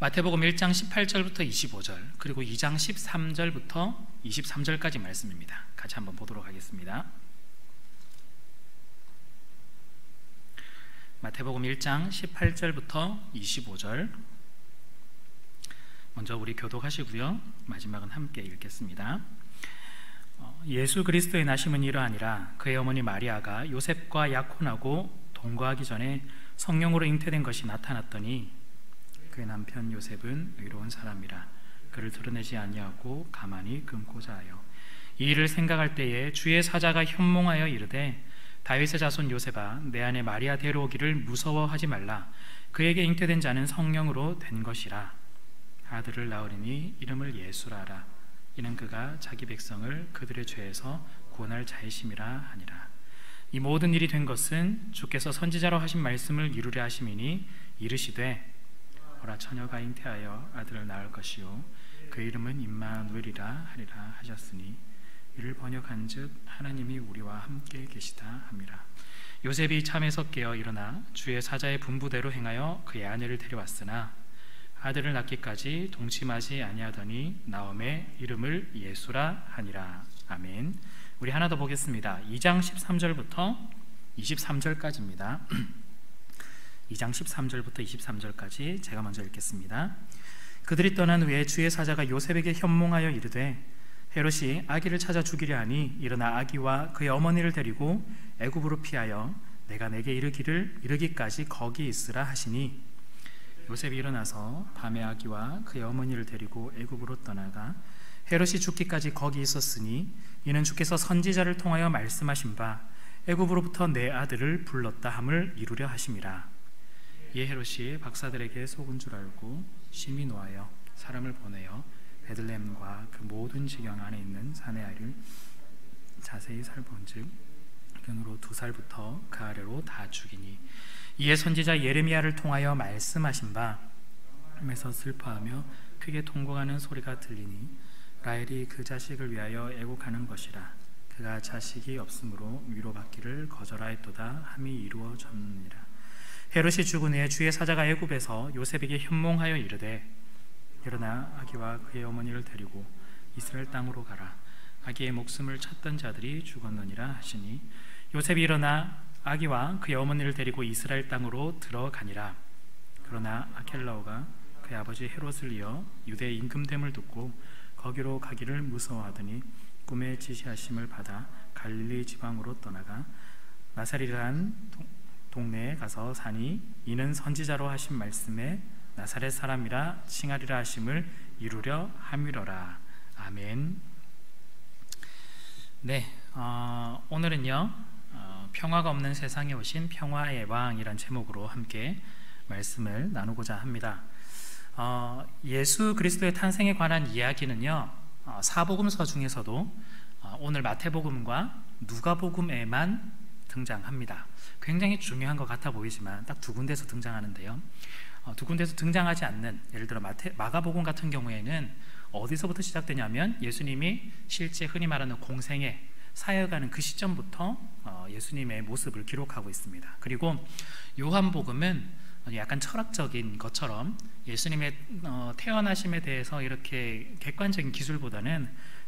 마태복음 1장 18절부터 25절 그리고 2장 13절부터 23절까지 말씀입니다. 같이 한번 보도록 하겠습니다. 마태복음 1장 18절부터 25절 먼저 우리 교독하시고요, 마지막은 함께 읽겠습니다. 예수 그리스도의 나심은 이러하니라. 그의 어머니 마리아가 요셉과 약혼하고 동거하기 전에 성령으로 잉태된 것이 나타났더니 그의 남편 요셉은 의로운 사람이라 그를 드러내지 아니하고 가만히 금고자 하여 이 일을 생각할 때에 주의 사자가 현몽하여 이르되 다윗의 자손 요셉아, 내 아내 마리아 데려오기를 무서워하지 말라. 그에게 잉태된 자는 성령으로 된 것이라. 아들을 낳으리니 이름을 예수라 하라. 이는 그가 자기 백성을 그들의 죄에서 구원할 자이심이라 하니라. 이 모든 일이 된 것은 주께서 선지자로 하신 말씀을 이루려 하심이니 이르시되 보라, 처녀가 잉태하여 아들을 낳을 것이요 그 이름은 임마누엘이라 하리라 하셨으니 이를 번역한즉 하나님이 우리와 함께 계시다 함이라. 요셉이 잠에서 깨어 일어나 주의 사자의 분부대로 행하여 그의 아내를 데려왔으나 아들을 낳기까지 동침하지 아니하더니 나옴에 이름을 예수라 하니라. 아멘. 우리 하나 더 보겠습니다. 2장 13절부터 23절까지입니다. 2장 13절부터 23절까지 제가 먼저 읽겠습니다. 그들이 떠난 후에 주의 사자가 요셉에게 현몽하여 이르되 헤롯이 아기를 찾아 죽이려 하니 일어나 아기와 그의 어머니를 데리고 애굽으로 피하여 내가 내게 이르기까지 거기 있으라 하시니 요셉이 일어나서 밤에 아기와 그의 어머니를 데리고 애굽으로 떠나가 헤롯이 죽기까지 거기 있었으니 이는 주께서 선지자를 통하여 말씀하신 바 애굽으로부터 내 아들을 불렀다 함을 이루려 하심이라. 이에 헤롯이 박사들에게 속은 줄 알고 심히 노하여 사람을 보내어 베들레헴과 그 모든 지경 안에 있는 사내 아이를 자세히 살본즉 끈으로 2살부터 그 아래로 다 죽이니 이에 선지자 예레미야를 통하여 말씀하신 바 에서 슬퍼하며 크게 통곡하는 소리가 들리니 라헬이 그 자식을 위하여 애곡하는 것이라. 그가 자식이 없으므로 위로받기를 거절하였도다 함이 이루어졌느니라. 헤롯이 죽은 후에 주의 사자가 애굽에서 요셉에게 현몽하여 이르되 일어나 아기와 그의 어머니를 데리고 이스라엘 땅으로 가라. 아기의 목숨을 찾던 자들이 죽었느니라 하시니 요셉이 일어나 아기와 그의 어머니를 데리고 이스라엘 땅으로 들어가니라. 그러나 아켈라오가 그의 아버지 헤롯을 이어 유대 임금됨을 듣고 거기로 가기를 무서워하더니 꿈에 지시하심을 받아 갈릴리 지방으로 떠나가 나사렛이라는 동네에 가서 사니 이는 선지자로 하신 말씀에 나사렛 사람이라 칭하리라 하심을 이루려 함이로라. 아멘. 네, 오늘은요 평화가 없는 세상에 오신 평화의 왕이란 제목으로 함께 말씀을 나누고자 합니다. 예수 그리스도의 탄생에 관한 이야기는요 사복음서 중에서도 오늘 마태복음과 누가복음에만 등장합니다. 굉장히 중요한 것 같아 보이지만 딱 2군데서 등장하는데요, 2군데서 등장하지 않는, 예를 들어 마가복음 같은 경우에는 어디서부터 시작되냐면 예수님이 실제 흔히 말하는 공생애 사역하는 그 시점부터 예수님의 모습을 기록하고 있습니다. 그리고 요한복음은 약간 철학적인 것처럼 예수님의 태어나심에 대해서 이렇게 객관적인 기술보다는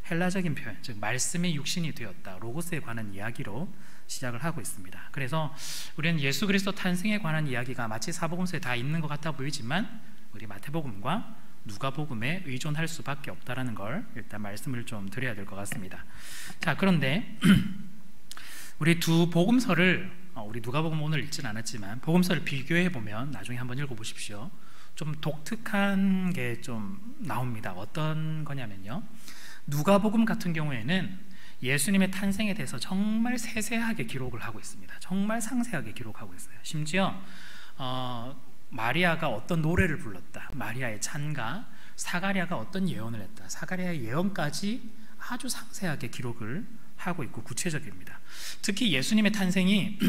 헬라적인 표현, 즉 말씀이 육신이 되었다, 로고스에 관한 이야기로 시작을 하고 있습니다. 그래서 우리는 예수 그리스도 탄생에 관한 이야기가 마치 사복음서에 다 있는 것 같아 보이지만 우리 마태복음과 누가복음에 의존할 수밖에 없다라는 걸 일단 말씀을 좀 드려야 될 것 같습니다. 자, 그런데 우리 두 복음서를 우리 누가복음 오늘 읽진 않았지만 복음서를 비교해 보면 나중에 한번 읽어보십시오. 좀 독특한 게 좀 나옵니다. 어떤 거냐면요, 누가복음 같은 경우에는 예수님의 탄생에 대해서 정말 세세하게 기록을 하고 있습니다. 정말 상세하게 기록하고 있어요. 심지어 마리아가 어떤 노래를 불렀다, 마리아의 찬가, 사가랴가 어떤 예언을 했다, 사가랴의 예언까지 아주 상세하게 기록을 하고 있고 구체적입니다. 특히 예수님의 탄생이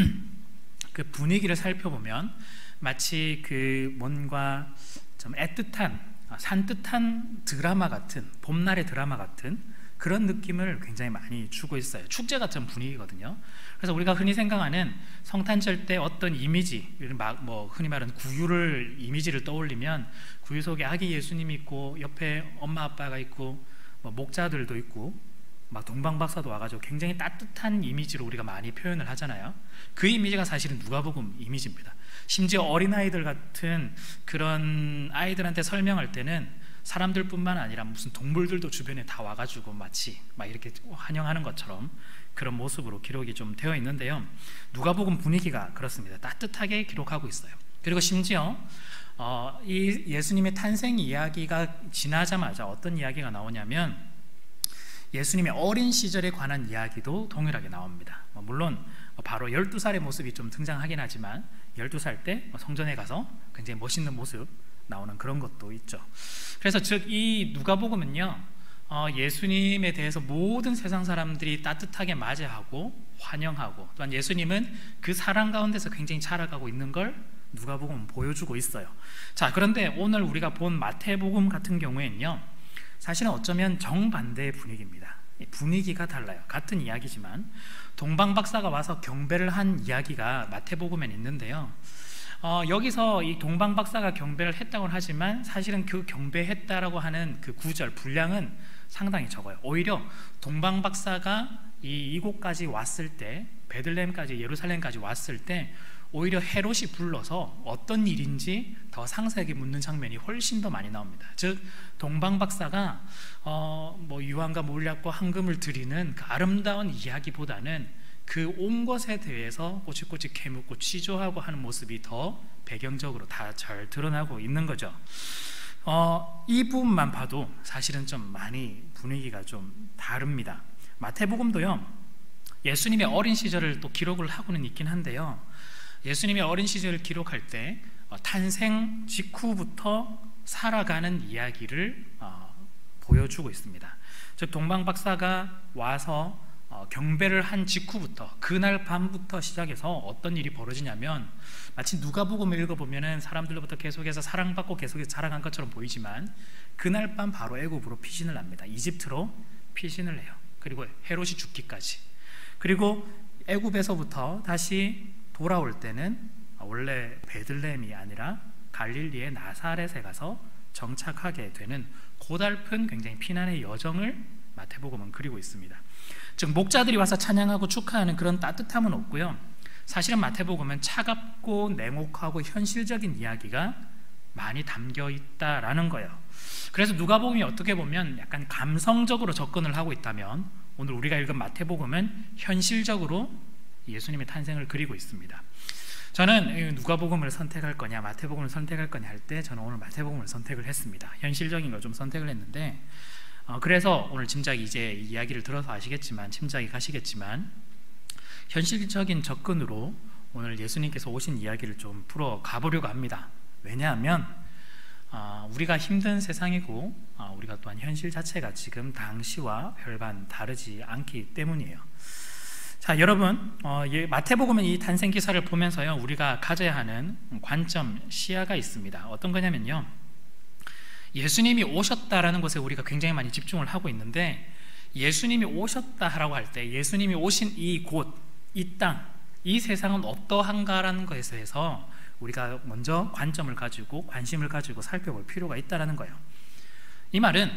그 분위기를 살펴보면 마치 그 뭔가 좀 애틋한 산뜻한 드라마 같은, 봄날의 드라마 같은 그런 느낌을 굉장히 많이 주고 있어요. 축제 같은 분위기거든요. 그래서 우리가 흔히 생각하는 성탄절 때 어떤 이미지, 뭐 흔히 말하는 구유를 이미지를 떠올리면 구유 속에 아기 예수님이 있고 옆에 엄마 아빠가 있고 뭐 목자들도 있고 막 동방박사도 와가지고 굉장히 따뜻한 이미지로 우리가 많이 표현을 하잖아요. 그 이미지가 사실은 누가복음 이미지입니다. 심지어 어린아이들 같은 그런 아이들한테 설명할 때는 사람들뿐만 아니라 무슨 동물들도 주변에 다 와가지고 마치 막 이렇게 환영하는 것처럼 그런 모습으로 기록이 좀 되어 있는데요. 누가복음 분위기가 그렇습니다. 따뜻하게 기록하고 있어요. 그리고 심지어 이 예수님의 탄생 이야기가 지나자마자 어떤 이야기가 나오냐면 예수님의 어린 시절에 관한 이야기도 동일하게 나옵니다. 물론 바로 12살의 모습이 좀 등장하긴 하지만 12살 때 성전에 가서 굉장히 멋있는 모습 나오는 그런 것도 있죠. 그래서 즉 이 누가복음은요, 예수님에 대해서 모든 세상 사람들이 따뜻하게 맞이하고 환영하고, 또한 예수님은 그 사랑 가운데서 굉장히 자라가고 있는 걸 누가복음은 보여주고 있어요. 자, 그런데 오늘 우리가 본 마태복음 같은 경우에는요, 사실은 어쩌면 정반대의 분위기입니다. 분위기가 달라요. 같은 이야기지만 동방박사가 와서 경배를 한 이야기가 마태복음엔 있는데요, 여기서 이 동방박사가 경배를 했다고 하지만 사실은 그 경배했다라고 하는 그 구절 분량은 상당히 적어요. 오히려 동방박사가 이곳까지 왔을 때, 베들레헴까지 예루살렘까지 왔을 때 오히려 헤롯이 불러서 어떤 일인지 더 상세하게 묻는 장면이 훨씬 더 많이 나옵니다. 즉 동방박사가 뭐 유황과 몰약과 황금을 드리는 그 아름다운 이야기보다는 그 온 것에 대해서 꼬치꼬치 캐묻고 취조하고 하는 모습이 더 배경적으로 다 잘 드러나고 있는 거죠. 이 부분만 봐도 사실은 좀 많이 분위기가 좀 다릅니다. 마태복음도요, 예수님의 어린 시절을 또 기록을 하고는 있긴 한데요, 예수님의 어린 시절을 기록할 때 탄생 직후부터 살아가는 이야기를 보여주고 있습니다. 즉 동방박사가 와서 경배를 한 직후부터, 그날 밤부터 시작해서 어떤 일이 벌어지냐면, 마치 누가복음을 읽어보면 사람들로부터 계속해서 사랑받고 계속해서 자라간 것처럼 보이지만 그날 밤 바로 애굽으로 피신을 합니다. 이집트로 피신을 해요. 그리고 헤롯이 죽기까지. 그리고 애굽에서부터 다시 돌아올 때는 원래 베들레헴이 아니라 갈릴리의 나사렛에 가서 정착하게 되는 고달픈 굉장히 피난의 여정을 마태복음은 그리고 있습니다. 즉 목자들이 와서 찬양하고 축하하는 그런 따뜻함은 없고요, 사실은 마태복음은 차갑고 냉혹하고 현실적인 이야기가 많이 담겨 있다라는 거예요. 그래서 누가복음이 어떻게 보면 약간 감성적으로 접근을 하고 있다면, 오늘 우리가 읽은 마태복음은 현실적으로 예수님의 탄생을 그리고 있습니다. 저는 누가복음을 선택할 거냐 마태복음을 선택할 거냐 할 때 저는 오늘 마태복음을 선택을 했습니다. 현실적인 걸 좀 선택을 했는데, 그래서 오늘 짐작이 이제 이야기를 들어서 아시겠지만, 짐작이 가시겠지만, 현실적인 접근으로 오늘 예수님께서 오신 이야기를 좀 풀어 가보려고 합니다. 왜냐하면 우리가 힘든 세상이고 우리가 또한 현실 자체가 지금 당시와 별반 다르지 않기 때문이에요. 자, 여러분, 마태복음은 이 탄생 기사를 보면서요, 우리가 가져야 하는 관점, 시야가 있습니다. 어떤 거냐면요, 예수님이 오셨다라는 것에 우리가 굉장히 많이 집중을 하고 있는데, 예수님이 오셨다라고 할 때 예수님이 오신 이 곳, 이 땅, 이 세상은 어떠한가라는 것에 대해서 우리가 먼저 관점을 가지고 관심을 가지고 살펴볼 필요가 있다는 거예요. 이 말은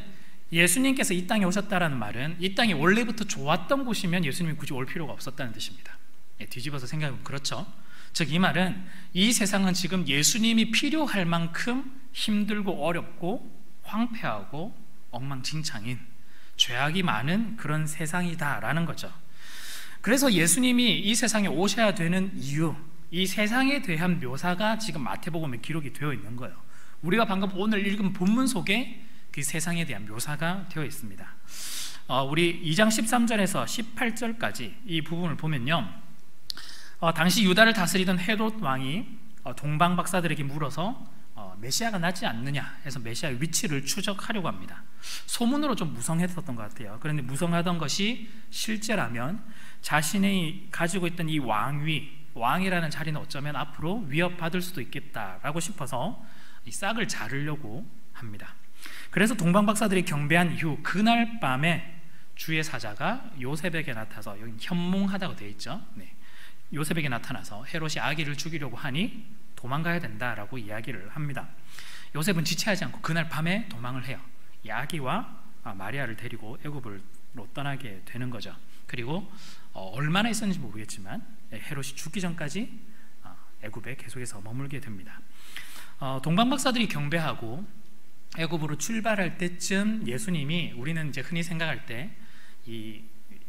예수님께서 이 땅에 오셨다라는 말은 이 땅이 원래부터 좋았던 곳이면 예수님이 굳이 올 필요가 없었다는 뜻입니다. 뒤집어서 생각해보면 그렇죠. 즉 이 말은 이 세상은 지금 예수님이 필요할 만큼 힘들고 어렵고 황폐하고 엉망진창인 죄악이 많은 그런 세상이다라는 거죠. 그래서 예수님이 이 세상에 오셔야 되는 이유, 이 세상에 대한 묘사가 지금 마태복음에 기록이 되어 있는 거예요. 우리가 방금 오늘 읽은 본문 속에 그 세상에 대한 묘사가 되어 있습니다. 우리 2장 13절에서 18절까지 이 부분을 보면요, 당시 유다를 다스리던 헤롯 왕이 동방 박사들에게 물어서 메시아가 나지 않느냐 해서 메시아의 위치를 추적하려고 합니다. 소문으로 좀 무성했었던 것 같아요. 그런데 무성하던 것이 실제라면 자신이 가지고 있던 이 왕이라는 자리는 어쩌면 앞으로 위협받을 수도 있겠다라고 싶어서 이 싹을 자르려고 합니다. 그래서 동방 박사들이 경배한 이후 그날 밤에 주의 사자가 요셉에게 나타나서, 여기 현몽하다고 되어 있죠. 요셉에게 나타나서 헤롯이 아기를 죽이려고 하니 도망가야 된다라고 이야기를 합니다. 요셉은 지체하지 않고 그날 밤에 도망을 해요. 이 아기와 마리아를 데리고 애굽으로 떠나게 되는 거죠. 그리고 얼마나 있었는지 모르겠지만 헤롯이 죽기 전까지 애굽에 계속해서 머물게 됩니다. 동방박사들이 경배하고 애굽으로 출발할 때쯤 예수님이, 우리는 이제 흔히 생각할 때 이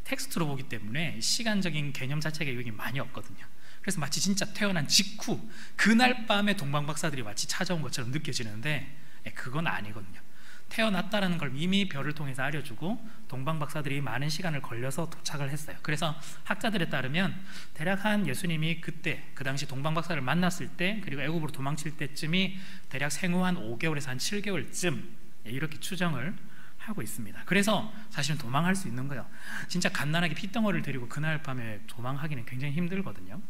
텍스트로 보기 때문에 시간적인 개념 자체가 여기 많이 없거든요. 그래서 마치 진짜 태어난 직후 그날 밤에 동방박사들이 마치 찾아온 것처럼 느껴지는데 그건 아니거든요. 태어났다라는 걸 이미 별을 통해서 알려주고 동방박사들이 많은 시간을 걸려서 도착을 했어요. 그래서 학자들에 따르면 대략 한 예수님이 그때 그 당시 동방박사를 만났을 때, 그리고 애굽으로 도망칠 때쯤이 대략 생후 한 5개월에서 한 7개월쯤 이렇게 추정을 하고 있습니다. 그래서 사실은 도망할 수 있는 거예요. 진짜 갓난아기 핏덩어리를 데리고 그날 밤에 도망하기는 굉장히 힘들거든요.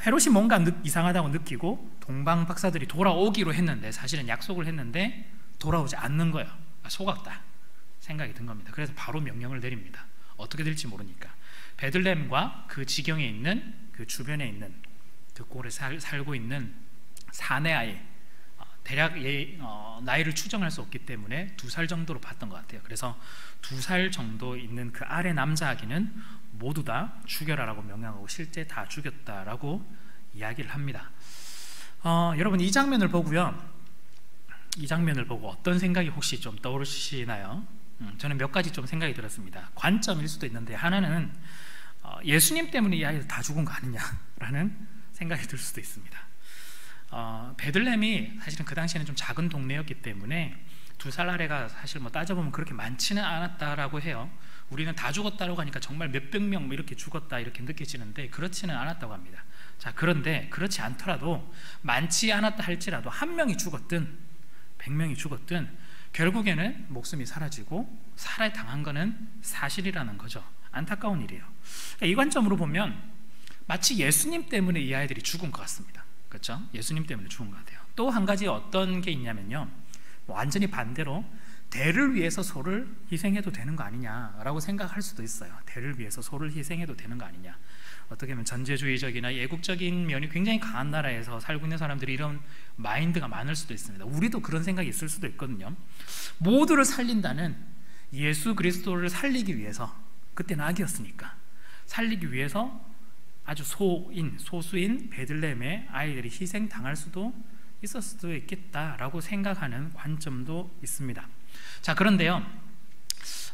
헤롯이 뭔가 이상하다고 느끼고 동방박사들이 돌아오기로 했는데, 사실은 약속을 했는데 돌아오지 않는 거예요. 속았다 생각이 든 겁니다. 그래서 바로 명령을 내립니다. 어떻게 될지 모르니까 베들레헴과 그 지경에 있는, 그 주변에 있는, 그 꼴에 살고 있는 사내아이, 대략 나이를 추정할 수 없기 때문에 2살 정도로 봤던 것 같아요. 그래서 2살 정도 있는 그 아래 남자 아기는 모두 다 죽여라라고 명령하고 실제 다 죽였다라고 이야기를 합니다. 여러분, 이 장면을 보고요, 이 장면을 보고 어떤 생각이 혹시 좀 떠오르시나요? 저는 몇 가지 좀 생각이 들었습니다. 관점일 수도 있는데, 하나는 예수님 때문에 이 아이들 다 죽은 거 아니냐라는 생각이 들 수도 있습니다. 베들레헴이 사실은 그 당시에는 좀 작은 동네였기 때문에 2살 아래가 사실 뭐 따져보면 그렇게 많지는 않았다라고 해요. 우리는 다 죽었다라고 하니까 정말 몇백 명 이렇게 죽었다 이렇게 느껴지는데 그렇지는 않았다고 합니다. 자, 그런데 그렇지 않더라도, 많지 않았다 할지라도 한 명이 죽었든 100명이 죽었든 결국에는 목숨이 사라지고 살해당한 거는 사실이라는 거죠. 안타까운 일이에요. 그러니까 이 관점으로 보면 마치 예수님 때문에 이 아이들이 죽은 것 같습니다. 그렇죠? 예수님 때문에 죽은 것 같아요. 또 한 가지 어떤 게 있냐면요, 완전히 반대로 대를 위해서 소를 희생해도 되는 거 아니냐라고 생각할 수도 있어요. 대를 위해서 소를 희생해도 되는 거 아니냐. 어떻게 보면 전제주의적이나 애국적인 면이 굉장히 강한 나라에서 살고 있는 사람들이 이런 마인드가 많을 수도 있습니다. 우리도 그런 생각이 있을 수도 있거든요. 모두를 살린다는, 예수 그리스도를 살리기 위해서, 그때는 악이었으니까 살리기 위해서 아주 소수인 베들레헴의 아이들이 희생당할 수도 있었을 수도 있겠다라고 생각하는 관점도 있습니다. 자, 그런데요,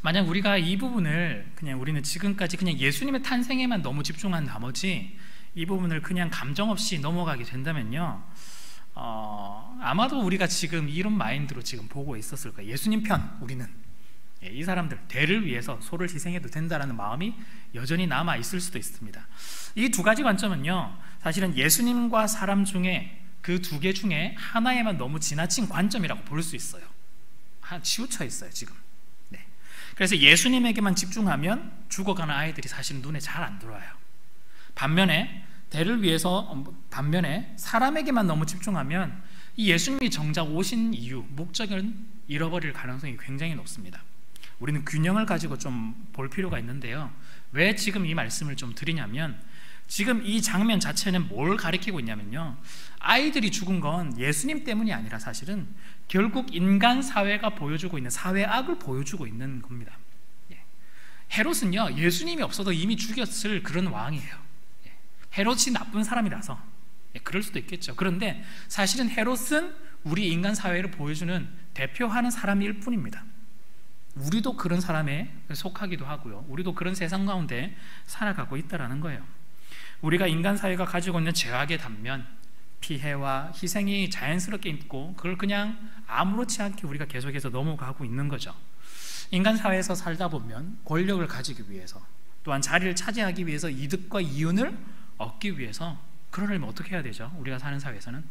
만약 우리가 이 부분을 그냥, 우리는 지금까지 그냥 예수님의 탄생에만 너무 집중한 나머지 이 부분을 그냥 감정 없이 넘어가게 된다면요, 아마도 우리가 지금 이런 마인드로 지금 보고 있었을 거예요. 예수님 편, 우리는 이 사람들 대를 위해서 소를 희생해도 된다라는 마음이 여전히 남아 있을 수도 있습니다. 이 2가지 관점은요, 사실은 예수님과 사람 중에 그 2개 중에 하나에만 너무 지나친 관점이라고 볼 수 있어요. 치우쳐 있어요 지금. 그래서 예수님에게만 집중하면 죽어가는 아이들이 사실 눈에 잘 안 들어와요. 반면에 사람에게만 너무 집중하면 이 예수님이 정작 오신 이유, 목적을 잃어버릴 가능성이 굉장히 높습니다. 우리는 균형을 가지고 좀 볼 필요가 있는데요, 왜 지금 이 말씀을 좀 드리냐면, 지금 이 장면 자체는 뭘 가리키고 있냐면요, 아이들이 죽은 건 예수님 때문이 아니라 사실은 결국 인간 사회가 보여주고 있는 사회악을 보여주고 있는 겁니다. 헤롯은요, 예수님이 없어도 이미 죽였을 그런 왕이에요. 헤롯이 나쁜 사람이라서 그럴 수도 있겠죠. 그런데 사실은 헤롯은 우리 인간 사회를 보여주는, 대표하는 사람일 뿐입니다. 우리도 그런 사람에 속하기도 하고요, 우리도 그런 세상 가운데 살아가고 있다는 거예요. 우리가 인간 사회가 가지고 있는 죄악의 단면, 피해와 희생이 자연스럽게 있고, 그걸 그냥 아무렇지 않게 우리가 계속해서 넘어가고 있는 거죠. 인간 사회에서 살다 보면 권력을 가지기 위해서, 또한 자리를 차지하기 위해서, 이득과 이윤을 얻기 위해서, 그러려면 어떻게 해야 되죠? 우리가 사는 사회에서는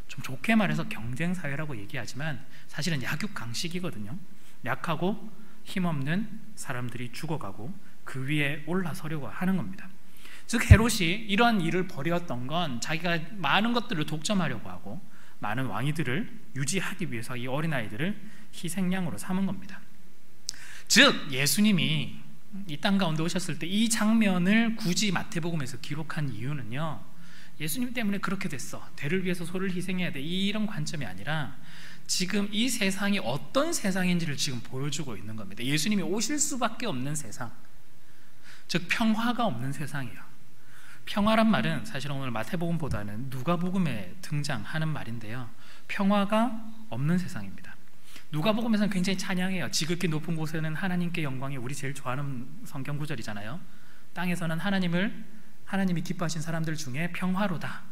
좀 좋게 말해서 경쟁 사회라고 얘기하지만 사실은 약육강식이거든요. 약하고 힘없는 사람들이 죽어가고 그 위에 올라서려고 하는 겁니다. 즉 헤롯이 이러한 일을 벌였던 건 자기가 많은 것들을 독점하려고 하고 많은 왕위들을 유지하기 위해서 이 어린아이들을 희생양으로 삼은 겁니다. 즉 예수님이 이 땅 가운데 오셨을 때 이 장면을 굳이 마태복음에서 기록한 이유는요, 예수님 때문에 그렇게 됐어, 대를 위해서 소를 희생해야 돼, 이런 관점이 아니라 지금 이 세상이 어떤 세상인지를 지금 보여주고 있는 겁니다. 예수님이 오실 수밖에 없는 세상, 즉 평화가 없는 세상이에요. 평화란 말은 사실은 오늘 마태복음보다는 누가복음에 등장하는 말인데요, 평화가 없는 세상입니다. 누가복음에서는 굉장히 찬양해요. 지극히 높은 곳에는 하나님께 영광이, 우리 제일 좋아하는 성경 구절이잖아요. 땅에서는 하나님이 기뻐하신 사람들 중에 평화로다.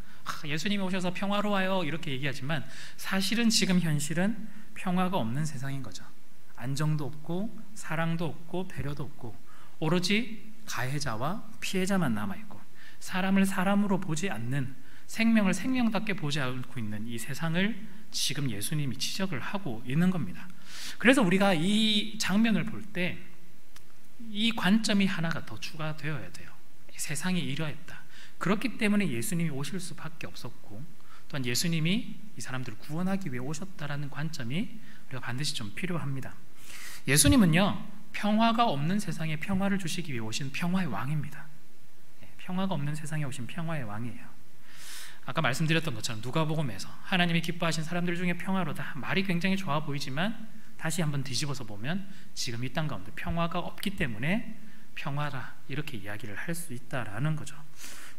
예수님이 오셔서 평화로워요 이렇게 얘기하지만 사실은 지금 현실은 평화가 없는 세상인 거죠. 안정도 없고 사랑도 없고 배려도 없고 오로지 가해자와 피해자만 남아있고, 사람을 사람으로 보지 않는, 생명을 생명답게 보지 않고 있는 이 세상을 지금 예수님이 지적을 하고 있는 겁니다. 그래서 우리가 이 장면을 볼 때 이 관점이 하나가 더 추가되어야 돼요. 세상이 이러했다. 그렇기 때문에 예수님이 오실 수밖에 없었고, 또한 예수님이 이 사람들을 구원하기 위해 오셨다라는 관점이 우리가 반드시 좀 필요합니다. 예수님은요, 평화가 없는 세상에 평화를 주시기 위해 오신 평화의 왕입니다. 평화가 없는 세상에 오신 평화의 왕이에요. 아까 말씀드렸던 것처럼 누가복음에서 하나님이 기뻐하신 사람들 중에 평화로다, 말이 굉장히 좋아 보이지만 다시 한번 뒤집어서 보면 지금 이 땅 가운데 평화가 없기 때문에 평화라 이렇게 이야기를 할 수 있다라는 거죠.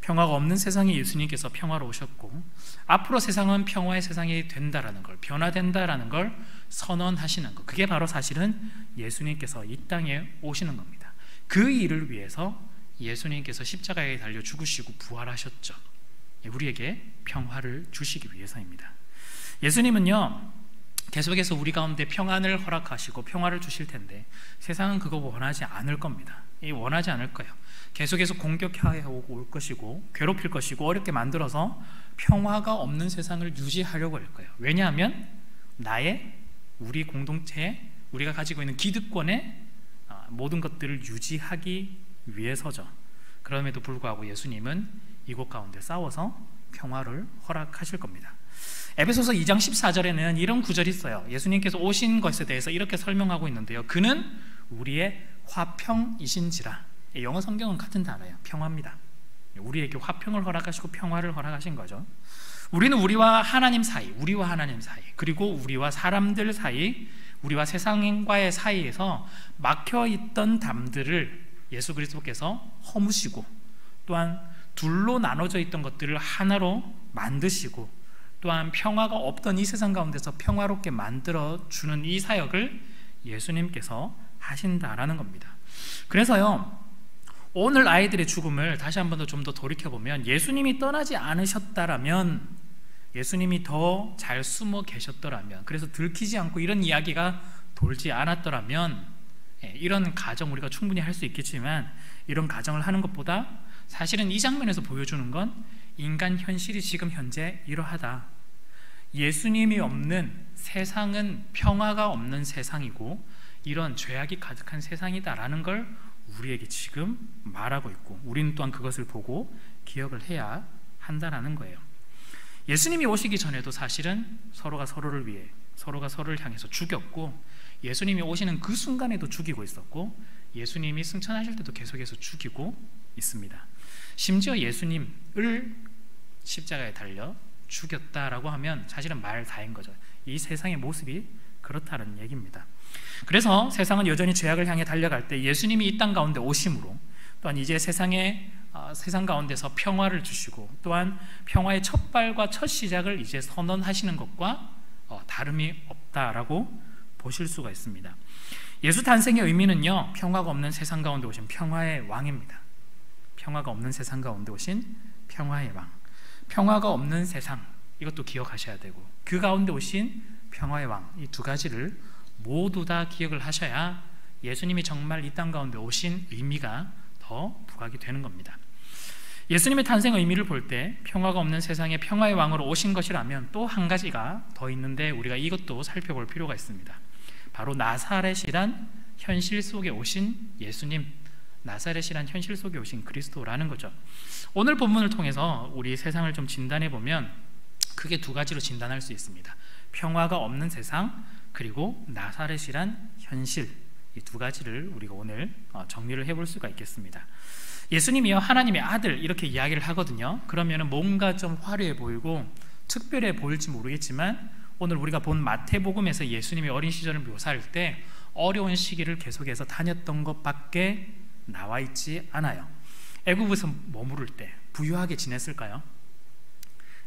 평화가 없는 세상에 예수님께서 평화로 오셨고, 앞으로 세상은 평화의 세상이 된다라는 걸, 변화된다라는 걸 선언하시는 것, 그게 바로 사실은 예수님께서 이 땅에 오시는 겁니다. 그 일을 위해서 예수님께서 십자가에 달려 죽으시고 부활하셨죠. 우리에게 평화를 주시기 위해서입니다. 예수님은요, 계속해서 우리 가운데 평안을 허락하시고 평화를 주실 텐데 세상은 그거 원하지 않을 겁니다. 원하지 않을 거예요. 계속해서 공격해 올 것이고 괴롭힐 것이고 어렵게 만들어서 평화가 없는 세상을 유지하려고 할 거예요. 왜냐하면 우리 공동체에 우리가 가지고 있는 기득권의 모든 것들을 유지하기 위해서죠. 그럼에도 불구하고 예수님은 이곳 가운데 싸워서 평화를 허락하실 겁니다. 에베소서 2장 14절에는 이런 구절이 있어요. 예수님께서 오신 것에 대해서 이렇게 설명하고 있는데요, 그는 우리의 화평이신지라. 영어 성경은 같은 단어예요. 평화입니다. 우리에게 화평을 허락하시고 평화를 허락하신 거죠. 우리는 우리와 하나님 사이, 그리고 우리와 사람들 사이, 우리와 세상과의 사이에서 막혀있던 담들을 예수 그리스도께서 허무시고, 또한 둘로 나눠져 있던 것들을 하나로 만드시고, 또한 평화가 없던 이 세상 가운데서 평화롭게 만들어주는 이 사역을 예수님께서 하신다라는 겁니다. 그래서요, 오늘 아이들의 죽음을 다시 한 번 더 좀 더 돌이켜보면, 예수님이 떠나지 않으셨다라면, 예수님이 더 잘 숨어 계셨더라면, 그래서 들키지 않고 이런 이야기가 돌지 않았더라면, 이런 가정 우리가 충분히 할 수 있겠지만 이런 가정을 하는 것보다 사실은 이 장면에서 보여주는 건 인간 현실이 지금 현재 이러하다. 예수님이 없는 세상은 평화가 없는 세상이고 이런 죄악이 가득한 세상이다라는 걸 우리에게 지금 말하고 있고, 우리는 또한 그것을 보고 기억을 해야 한다라는 거예요. 예수님이 오시기 전에도 사실은 서로가 서로를 위해, 서로가 서로를 향해서 죽였고, 예수님이 오시는 그 순간에도 죽이고 있었고, 예수님이 승천하실 때도 계속해서 죽이고 있습니다. 심지어 예수님을 십자가에 달려 죽였다라고 하면 사실은 말 다인 거죠. 이 세상의 모습이 그렇다는 얘기입니다. 그래서 세상은 여전히 죄악을 향해 달려갈 때 예수님이 이 땅 가운데 오심으로, 또한 이제 세상 가운데서 평화를 주시고, 또한 평화의 첫 발과 첫 시작을 이제 선언하시는 것과 다름이 없다라고 보실 수가 있습니다. 예수 탄생의 의미는요, 평화가 없는 세상 가운데 오신 평화의 왕입니다. 평화가 없는 세상 가운데 오신 평화의 왕, 평화가 없는 세상, 이것도 기억하셔야 되고, 그 가운데 오신 평화의 왕, 이 두 가지를 모두 다 기억을 하셔야 예수님이 정말 이 땅 가운데 오신 의미가 더 부각이 되는 겁니다. 예수님의 탄생의 의미를 볼 때 평화가 없는 세상에 평화의 왕으로 오신 것이라면 또 한 가지가 더 있는데 우리가 이것도 살펴볼 필요가 있습니다. 바로 나사렛이란 현실 속에 오신 예수님, 나사렛이란 현실 속에 오신 그리스도라는 거죠. 오늘 본문을 통해서 우리 세상을 좀 진단해 보면 크게 두 가지로 진단할 수 있습니다. 평화가 없는 세상, 그리고 나사렛이란 현실, 이 두 가지를 우리가 오늘 정리를 해볼 수가 있겠습니다. 예수님이요 하나님의 아들 이렇게 이야기를 하거든요. 그러면 뭔가 좀 화려해 보이고 특별해 보일지 모르겠지만 오늘 우리가 본 마태복음에서 예수님의 어린 시절을 묘사할 때 어려운 시기를 계속해서 다녔던 것밖에 나와 있지 않아요. 애굽에서 머무를 때 부유하게 지냈을까요?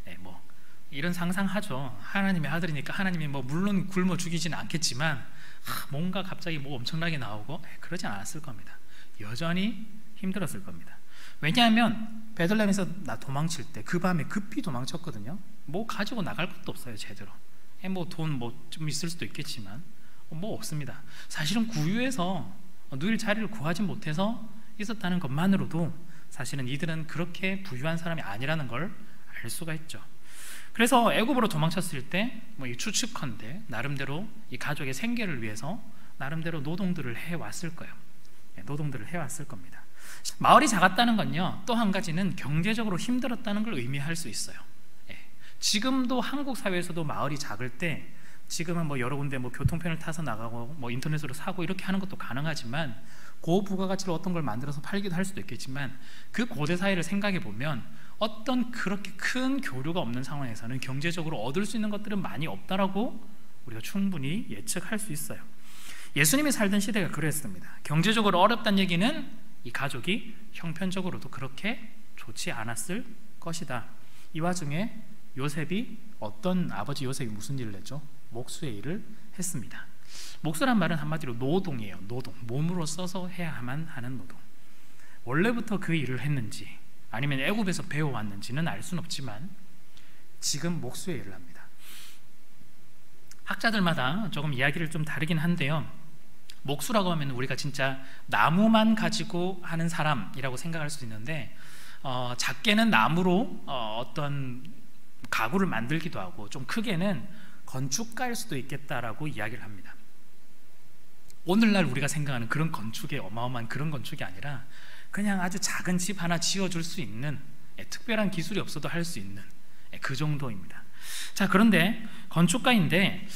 네, 뭐 이런 상상하죠. 하나님의 아들이니까 하나님이 뭐 물론 굶어 죽이지는 않겠지만 뭔가 갑자기 뭐 엄청나게 나오고 그러지 않았을 겁니다. 여전히 힘들었을 겁니다. 왜냐하면 베들레헴에서 도망칠 때 그 밤에 급히 도망쳤거든요. 뭐 가지고 나갈 것도 없어요. 제대로 뭐 돈 뭐 좀 있을 수도 있겠지만 뭐 없습니다. 사실은 구유에서 누일 자리를 구하지 못해서 있었다는 것만으로도 사실은 이들은 그렇게 부유한 사람이 아니라는 걸 알 수가 있죠. 그래서 애굽으로 도망쳤을 때 뭐 이 추측컨대 나름대로 이 가족의 생계를 위해서 나름대로 노동들을 해왔을 거예요. 노동들을 해왔을 겁니다. 마을이 작았다는 건요 또 한 가지는 경제적으로 힘들었다는 걸 의미할 수 있어요. 지금도 한국 사회에서도 마을이 작을 때 지금은 뭐 여러 군데 뭐 교통편을 타서 나가고 뭐 인터넷으로 사고 이렇게 하는 것도 가능하지만 고부가가치로 어떤 걸 만들어서 팔기도 할 수도 있겠지만 그 고대 사회를 생각해 보면 어떤 그렇게 큰 교류가 없는 상황에서는 경제적으로 얻을 수 있는 것들은 많이 없다라고 우리가 충분히 예측할 수 있어요. 예수님이 살던 시대가 그랬습니다. 경제적으로 어렵다는 얘기는 이 가족이 형편적으로도 그렇게 좋지 않았을 것이다. 이 와중에 요셉이 어떤 아버지 요셉이 무슨 일을 했죠? 목수의 일을 했습니다. 목수란 말은 한마디로 노동이에요. 노동, 몸으로 써서 해야만 하는 노동. 원래부터 그 일을 했는지 아니면 애굽에서 배워왔는지는 알 수는 없지만 지금 목수의 일을 합니다. 학자들마다 조금 이야기를 좀 다르긴 한데요, 목수라고 하면 우리가 진짜 나무만 가지고 하는 사람이라고 생각할 수 있는데 작게는 나무로 어떤 가구를 만들기도 하고 좀 크게는 건축가일 수도 있겠다라고 이야기를 합니다. 오늘날 우리가 생각하는 그런 건축의 어마어마한 그런 건축이 아니라 그냥 아주 작은 집 하나 지어줄 수 있는 특별한 기술이 없어도 할 수 있는 그 정도입니다. 자, 그런데 건축가인데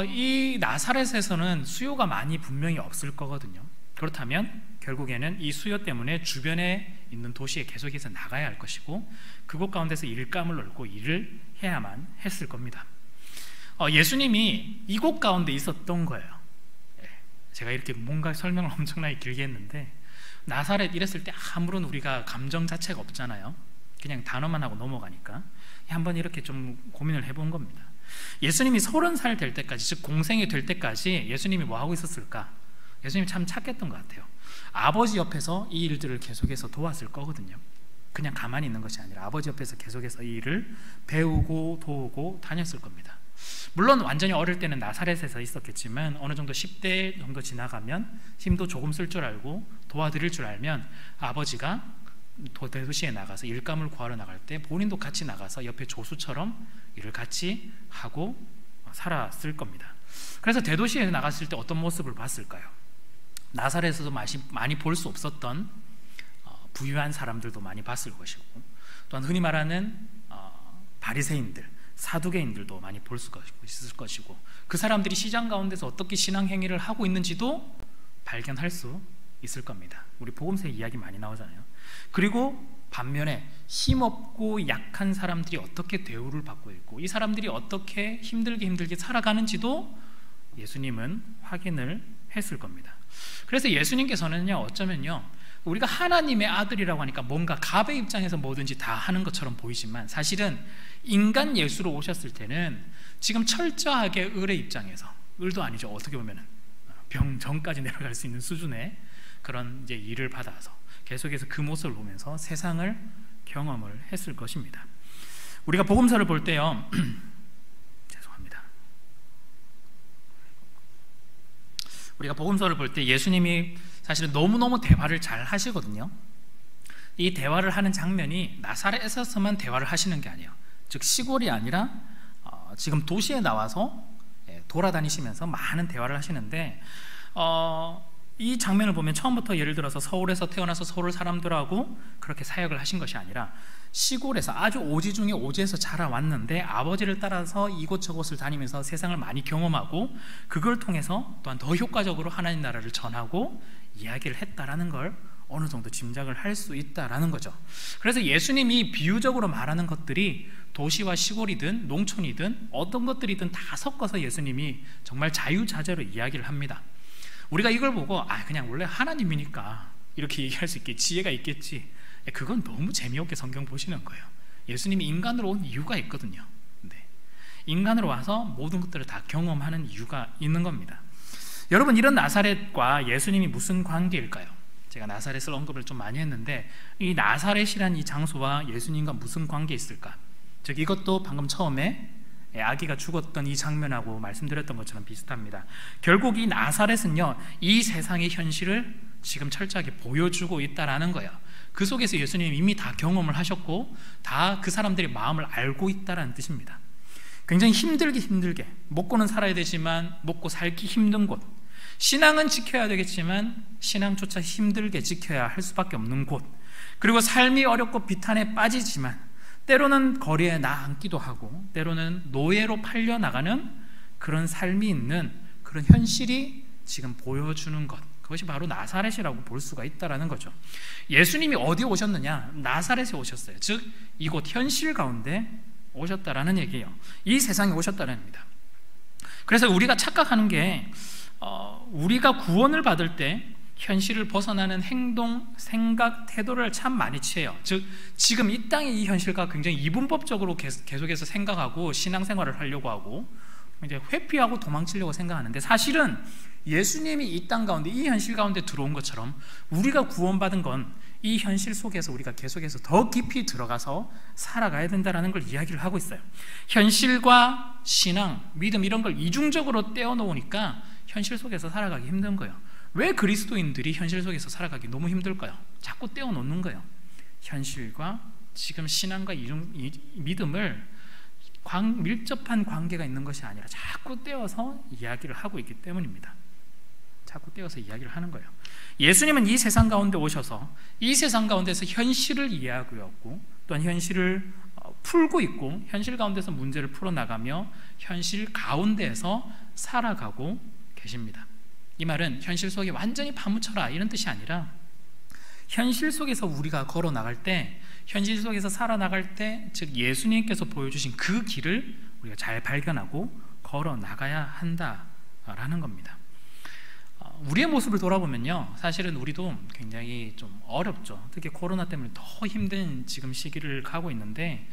이 나사렛에서는 수요가 많이 분명히 없을 거거든요. 그렇다면 결국에는 이 수요 때문에 주변에 있는 도시에 계속해서 나가야 할 것이고 그곳 가운데서 일감을 얻고 일을 해야만 했을 겁니다. 예수님이 이곳 가운데 있었던 거예요. 제가 이렇게 뭔가 설명을 엄청나게 길게 했는데 나사렛 이랬을 때 아무런 우리가 감정 자체가 없잖아요. 그냥 단어만 하고 넘어가니까 한번 이렇게 좀 고민을 해본 겁니다. 예수님이 30살 될 때까지, 즉 공생이 될 때까지 예수님이 뭐 하고 있었을까? 예수님이 참 착했던 것 같아요. 아버지 옆에서 이 일들을 계속해서 도왔을 거거든요. 그냥 가만히 있는 것이 아니라 아버지 옆에서 계속해서 이 일을 배우고 도우고 다녔을 겁니다. 물론 완전히 어릴 때는 나사렛에서 있었겠지만 어느 정도 10대 정도 지나가면 힘도 조금 쓸 줄 알고 도와드릴 줄 알면 아버지가 대도시에 나가서 일감을 구하러 나갈 때 본인도 같이 나가서 옆에 조수처럼 일을 같이 하고 살았을 겁니다. 그래서 대도시에 나갔을 때 어떤 모습을 봤을까요? 나사렛에서 많이 볼 수 없었던 부유한 사람들도 많이 봤을 것이고 또한 흔히 말하는 바리새인들, 사두개인들도 많이 볼 수가 있을 것이고 그 사람들이 시장 가운데서 어떻게 신앙 행위를 하고 있는지도 발견할 수 있을 겁니다. 우리 복음서에 이야기 많이 나오잖아요. 그리고 반면에 힘없고 약한 사람들이 어떻게 대우를 받고 있고 이 사람들이 어떻게 힘들게 살아가는지도 예수님은 확인을 했을 겁니다. 그래서 예수님께서는요, 어쩌면요, 우리가 하나님의 아들이라고 하니까 뭔가 갑의 입장에서 뭐든지 다 하는 것처럼 보이지만 사실은 인간 예수로 오셨을 때는 지금 철저하게 을의 입장에서, 을도 아니죠, 어떻게 보면은 병정까지 내려갈 수 있는 수준의 그런 이제 일을 받아서 계속해서 그 모습을 보면서 세상을 경험을 했을 것입니다. 우리가 복음서를 볼 때요, 죄송합니다. 우리가 복음서를 볼 때 예수님이 사실은 너무너무 대화를 잘 하시거든요. 이 대화를 하는 장면이 나사렛에서만 대화를 하시는 게 아니에요. 즉 시골이 아니라 지금 도시에 나와서 돌아다니시면서 많은 대화를 하시는데 이 장면을 보면 처음부터 예를 들어서 서울에서 태어나서 서울 사람들하고 그렇게 사역을 하신 것이 아니라 시골에서 아주 오지 중에 오지에서 자라왔는데 아버지를 따라서 이곳저곳을 다니면서 세상을 많이 경험하고 그걸 통해서 또한 더 효과적으로 하나님 나라를 전하고 이야기를 했다라는 걸 어느 정도 짐작을 할 수 있다라는 거죠. 그래서 예수님이 비유적으로 말하는 것들이 도시와 시골이든 농촌이든 어떤 것들이든 다 섞어서 예수님이 정말 자유자재로 이야기를 합니다. 우리가 이걸 보고 그냥 원래 하나님이니까 이렇게 얘기할 수 있겠지, 지혜가 있겠지, 그건 너무 재미없게 성경 보시는 거예요. 예수님이 인간으로 온 이유가 있거든요. 네. 인간으로 와서 모든 것들을 다 경험하는 이유가 있는 겁니다. 여러분, 이런 나사렛과 예수님이 무슨 관계일까요? 제가 나사렛을 언급을 좀 많이 했는데 이 나사렛이란 이 장소와 예수님과 무슨 관계 있을까? 즉 이것도 방금 처음에 아기가 죽었던 이 장면하고 말씀드렸던 것처럼 비슷합니다. 결국 이 나사렛은요, 이 세상의 현실을 지금 철저하게 보여주고 있다라는 거예요. 그 속에서 예수님이 이미 다 경험을 하셨고 다 그 사람들의 마음을 알고 있다라는 뜻입니다. 굉장히 힘들게 먹고는 살아야 되지만 먹고 살기 힘든 곳, 신앙은 지켜야 되겠지만 신앙조차 힘들게 지켜야 할 수밖에 없는 곳, 그리고 삶이 어렵고 비탄에 빠지지만 때로는 거리에 나앉기도 하고 때로는 노예로 팔려나가는 그런 삶이 있는 그런 현실이 지금 보여주는 것, 그것이 바로 나사렛이라고 볼 수가 있다는 거죠. 예수님이 어디에 오셨느냐? 나사렛에 오셨어요. 즉 이곳 현실 가운데 오셨다라는 얘기예요. 이 세상에 오셨다는 겁니다. 그래서 우리가 착각하는 게 우리가 구원을 받을 때 현실을 벗어나는 행동, 생각, 태도를 참 많이 취해요. 즉 지금 이 땅의 이 현실과 굉장히 이분법적으로 계속해서 생각하고 신앙생활을 하려고 하고 이제 회피하고 도망치려고 생각하는데, 사실은 예수님이 이 땅 가운데 이 현실 가운데 들어온 것처럼 우리가 구원받은 건 이 현실 속에서 우리가 계속해서 더 깊이 들어가서 살아가야 된다는 걸 이야기를 하고 있어요. 현실과 신앙, 믿음 이런 걸 이중적으로 떼어놓으니까 현실 속에서 살아가기 힘든 거예요. 왜 그리스도인들이 현실 속에서 살아가기 너무 힘들까요? 자꾸 떼어놓는 거예요. 현실과 지금 신앙과 믿음을 밀접한 관계가 있는 것이 아니라 자꾸 떼어서 이야기를 하고 있기 때문입니다. 자꾸 떼어서 이야기를 하는 거예요. 예수님은 이 세상 가운데 오셔서 이 세상 가운데서 현실을 이해하고 있고 또한 현실을 풀고 있고 현실 가운데서 문제를 풀어나가며 현실 가운데에서 살아가고 계십니다. 이 말은 현실 속에 완전히 파묻혀라 이런 뜻이 아니라 현실 속에서 우리가 걸어나갈 때, 현실 속에서 살아나갈 때, 즉 예수님께서 보여주신 그 길을 우리가 잘 발견하고 걸어나가야 한다라는 겁니다. 우리의 모습을 돌아보면요, 사실은 우리도 굉장히 좀 어렵죠. 특히 코로나 때문에 더 힘든 지금 시기를 가고 있는데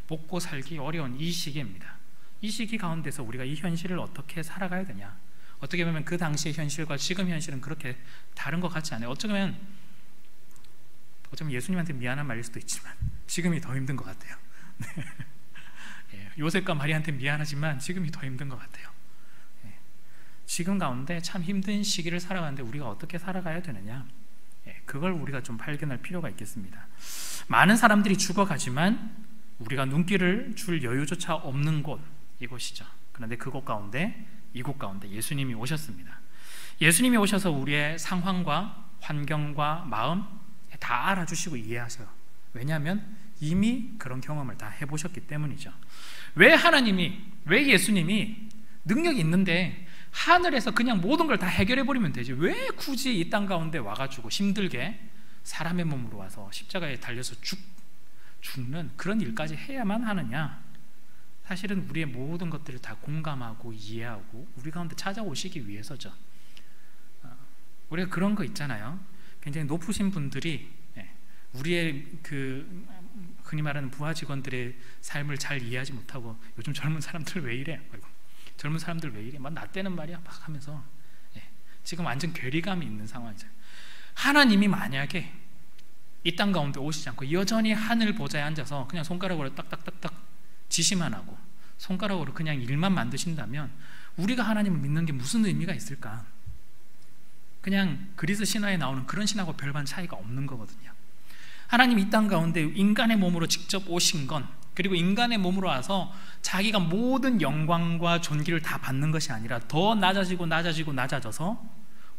먹고 살기 어려운 이 시기입니다. 이 시기 가운데서 우리가 이 현실을 어떻게 살아가야 되냐, 어떻게 보면 그 당시의 현실과 지금 현실은 그렇게 다른 것 같지 않아요. 어쩌면 예수님한테 미안한 말일 수도 있지만 지금이 더 힘든 것 같아요. 요셉과 마리아한테 미안하지만 지금이 더 힘든 것 같아요. 지금 가운데 참 힘든 시기를 살아가는데 우리가 어떻게 살아가야 되느냐, 그걸 우리가 좀 발견할 필요가 있겠습니다. 많은 사람들이 죽어가지만 우리가 눈길을 줄 여유조차 없는 곳, 이곳이죠. 그런데 그곳 가운데, 이곳 가운데 예수님이 오셨습니다. 예수님이 오셔서 우리의 상황과 환경과 마음 다 알아주시고 이해하세요. 왜냐하면 이미 그런 경험을 다 해보셨기 때문이죠. 왜 예수님이 능력이 있는데 하늘에서 그냥 모든 걸 다 해결해버리면 되지, 왜 굳이 이 땅 가운데 와가지고 힘들게 사람의 몸으로 와서 십자가에 달려서 죽는 그런 일까지 해야만 하느냐? 사실은 우리의 모든 것들을 다 공감하고 이해하고 우리 가운데 찾아오시기 위해서죠. 우리가 그런 거 있잖아요. 굉장히 높으신 분들이 우리의 그 흔히 말하는 부하 직원들의 삶을 잘 이해하지 못하고 요즘 젊은 사람들 왜 이래? 젊은 사람들 왜 이래? 막 나 때는 말이야 막 하면서 지금 완전 괴리감이 있는 상황이죠. 하나님이 만약에 이 땅 가운데 오시지 않고 여전히 하늘 보좌에 앉아서 그냥 손가락으로 딱딱딱딱 지시만 하고 손가락으로 그냥 일만 만드신다면 우리가 하나님을 믿는 게 무슨 의미가 있을까? 그냥 그리스 신화에 나오는 그런 신하고 별반 차이가 없는 거거든요. 하나님 이 땅 가운데 인간의 몸으로 직접 오신 건, 그리고 인간의 몸으로 와서 자기가 모든 영광과 존귀를 다 받는 것이 아니라 더 낮아져서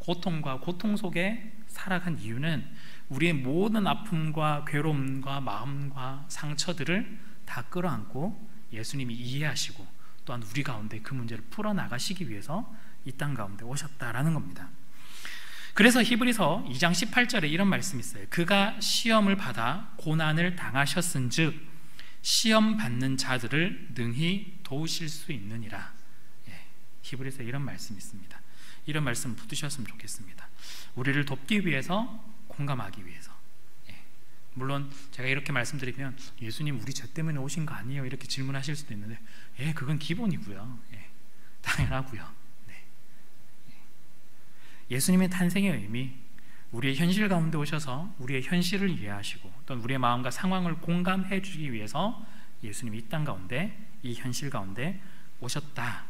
고통과 고통 속에 살아간 이유는 우리의 모든 아픔과 괴로움과 마음과 상처들을 다 끌어안고 예수님이 이해하시고 또한 우리 가운데 그 문제를 풀어나가시기 위해서 이 땅 가운데 오셨다라는 겁니다. 그래서 히브리서 2장 18절에 이런 말씀이 있어요. 그가 시험을 받아 고난을 당하셨은즉 시험 받는 자들을 능히 도우실 수 있느니라. 히브리서에 이런 말씀이 있습니다. 이런 말씀 붙으셨으면 좋겠습니다. 우리를 돕기 위해서, 공감하기 위해서. 물론 제가 이렇게 말씀드리면 예수님 우리 죄 때문에 오신 거 아니에요? 이렇게 질문하실 수도 있는데 그건 기본이고요. 당연하고요. 예수님의 탄생의 의미, 우리의 현실 가운데 오셔서 우리의 현실을 이해하시고 또는 우리의 마음과 상황을 공감해 주기 위해서 예수님이 이 땅 가운데, 이 현실 가운데 오셨다.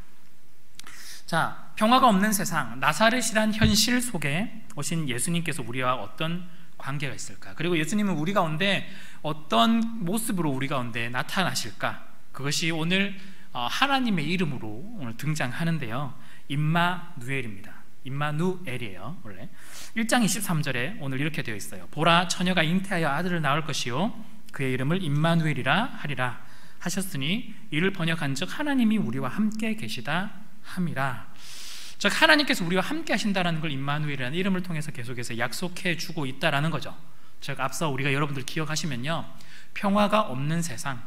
자, 평화가 없는 세상, 나사렛이란 현실 속에 오신 예수님께서 우리와 어떤 관계가 있을까? 그리고 예수님은 우리 가운데 어떤 모습으로 우리 가운데 나타나실까? 그것이 오늘 하나님의 이름으로 오늘 등장하는데요, 임마누엘입니다. 임마누엘이에요. 원래 1장 23절에 오늘 이렇게 되어 있어요. 보라, 처녀가 잉태하여 아들을 낳을 것이요 그의 이름을 임마누엘이라 하리라 하셨으니 이를 번역한즉 하나님이 우리와 함께 계시다 함이라. 즉 하나님께서 우리와 함께 하신다라는 걸 임마누엘이라는 이름을 통해서 계속해서 약속해 주고 있다라는 거죠. 즉 앞서 우리가 여러분들 기억하시면요, 평화가 없는 세상,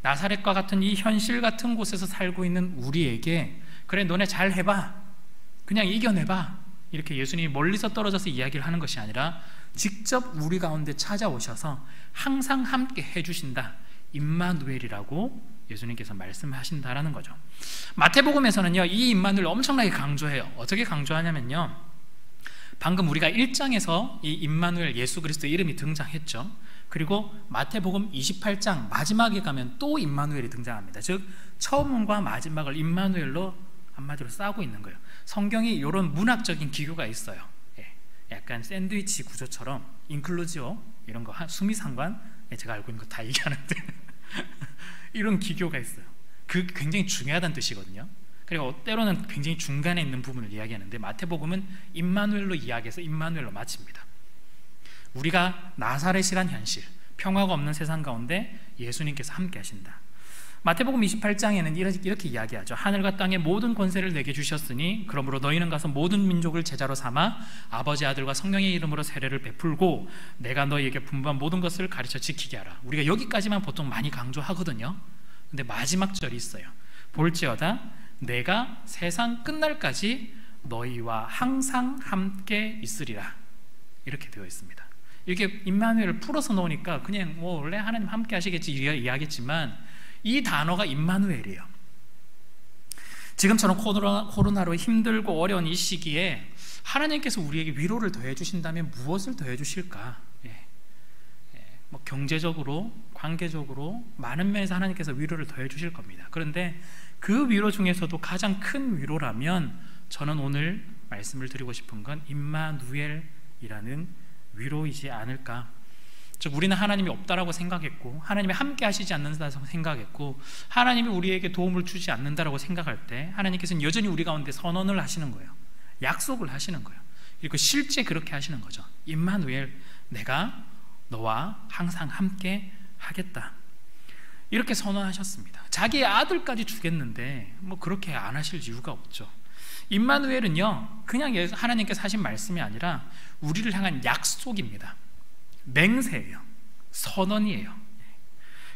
나사렛과 같은 이 현실 같은 곳에서 살고 있는 우리에게 그래 너네 잘 해봐, 그냥 이겨내봐, 이렇게 예수님이 멀리서 떨어져서 이야기를 하는 것이 아니라 직접 우리 가운데 찾아오셔서 항상 함께 해주신다, 임마누엘이라고 예수님께서 말씀하신다라는 거죠. 마태복음에서는요, 이 임마누엘 엄청나게 강조해요. 어떻게 강조하냐면요, 방금 우리가 1장에서 이 임마누엘 예수 그리스도의 이름이 등장했죠. 그리고 마태복음 28장 마지막에 가면 또 임마누엘이 등장합니다. 즉 처음과 마지막을 임마누엘로 한마디로 싸고 있는 거예요. 성경이 이런 문학적인 기교가 있어요. 약간 샌드위치 구조처럼 인클루지오 이런 거, 수미상관, 제가 알고 있는 거 다 얘기하는데 이런 기교가 있어요. 그 굉장히 중요하다는 뜻이거든요. 그리고 때로는 굉장히 중간에 있는 부분을 이야기하는데 마태복음은 임마누엘로 이야기해서 임마누엘로 마칩니다. 우리가 나사렛이란 현실, 평화가 없는 세상 가운데 예수님께서 함께 하신다. 마태복음 28장에는 이렇게 이야기하죠. 하늘과 땅의 모든 권세를 내게 주셨으니 그러므로 너희는 가서 모든 민족을 제자로 삼아 아버지, 아들과 성령의 이름으로 세례를 베풀고 내가 너희에게 분부한 모든 것을 가르쳐 지키게 하라. 우리가 여기까지만 보통 많이 강조하거든요. 근데 마지막 절이 있어요. 볼지어다 내가 세상 끝날까지 너희와 항상 함께 있으리라. 이렇게 되어 있습니다. 이렇게 임마누엘을 풀어서 놓으니까 그냥 원래 하나님 함께 하시겠지 이야기하겠지만 이 단어가 임마누엘이에요. 지금처럼 코로나로 힘들고 어려운 이 시기에 하나님께서 우리에게 위로를 더해 주신다면 무엇을 더해 주실까? 뭐 경제적으로, 관계적으로 많은 면에서 하나님께서 위로를 더해 주실 겁니다. 그런데 그 위로 중에서도 가장 큰 위로라면 저는 오늘 말씀을 드리고 싶은 건 임마누엘이라는 위로이지 않을까. 즉 우리는 하나님이 없다라고 생각했고 하나님이 함께 하시지 않는다고 생각했고 하나님이 우리에게 도움을 주지 않는다라고 생각할 때 하나님께서는 여전히 우리 가운데 선언을 하시는 거예요. 약속을 하시는 거예요. 그리고 실제 그렇게 하시는 거죠. 임마누엘, 내가 너와 항상 함께 하겠다, 이렇게 선언하셨습니다. 자기의 아들까지 주겠는데 뭐 그렇게 안 하실 이유가 없죠. 임마누엘은요, 그냥 하나님께서 하신 말씀이 아니라 우리를 향한 약속입니다. 맹세예요. 선언이에요.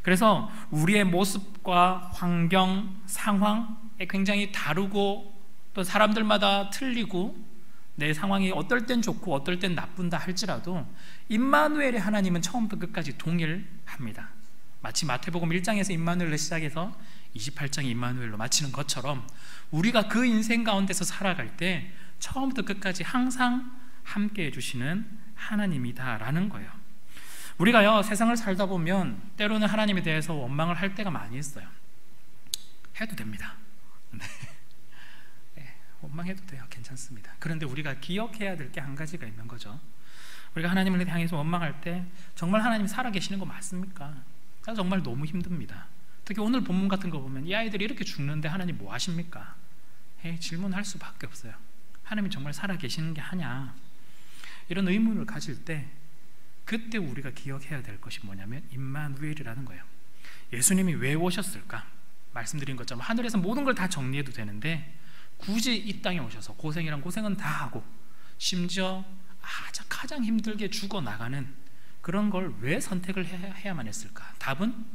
그래서 우리의 모습과 환경, 상황에 굉장히 다르고 또 사람들마다 틀리고 내 상황이 어떨 땐 좋고 어떨 땐 나쁜다 할지라도 임마누엘의 하나님은 처음부터 끝까지 동일합니다. 마치 마태복음 1장에서 임마누엘로 시작해서 28장이 임마누엘로 마치는 것처럼 우리가 그 인생 가운데서 살아갈 때 처음부터 끝까지 항상 함께 해주시는 하나님이다라는 거예요. 우리가요, 세상을 살다 보면 때로는 하나님에 대해서 원망을 할 때가 많이 있어요. 해도 됩니다. 원망해도 돼요. 괜찮습니다. 그런데 우리가 기억해야 될 게 한 가지가 있는 거죠. 우리가 하나님을 향해서 원망할 때 정말 하나님이 살아계시는 거 맞습니까? 정말 너무 힘듭니다. 특히 오늘 본문 같은 거 보면 이 아이들이 이렇게 죽는데 하나님 뭐 하십니까? 질문할 수밖에 없어요. 하나님이 정말 살아계시는 게 하냐, 이런 의문을 가질 때 그때 우리가 기억해야 될 것이 뭐냐면 임마누엘이라는 거예요. 예수님이 왜 오셨을까? 말씀드린 것처럼 하늘에서 모든 걸 다 정리해도 되는데 굳이 이 땅에 오셔서 고생이란 고생은 다 하고 심지어 아주 가장 힘들게 죽어나가는 그런 걸 왜 선택을 해야만 했을까? 답은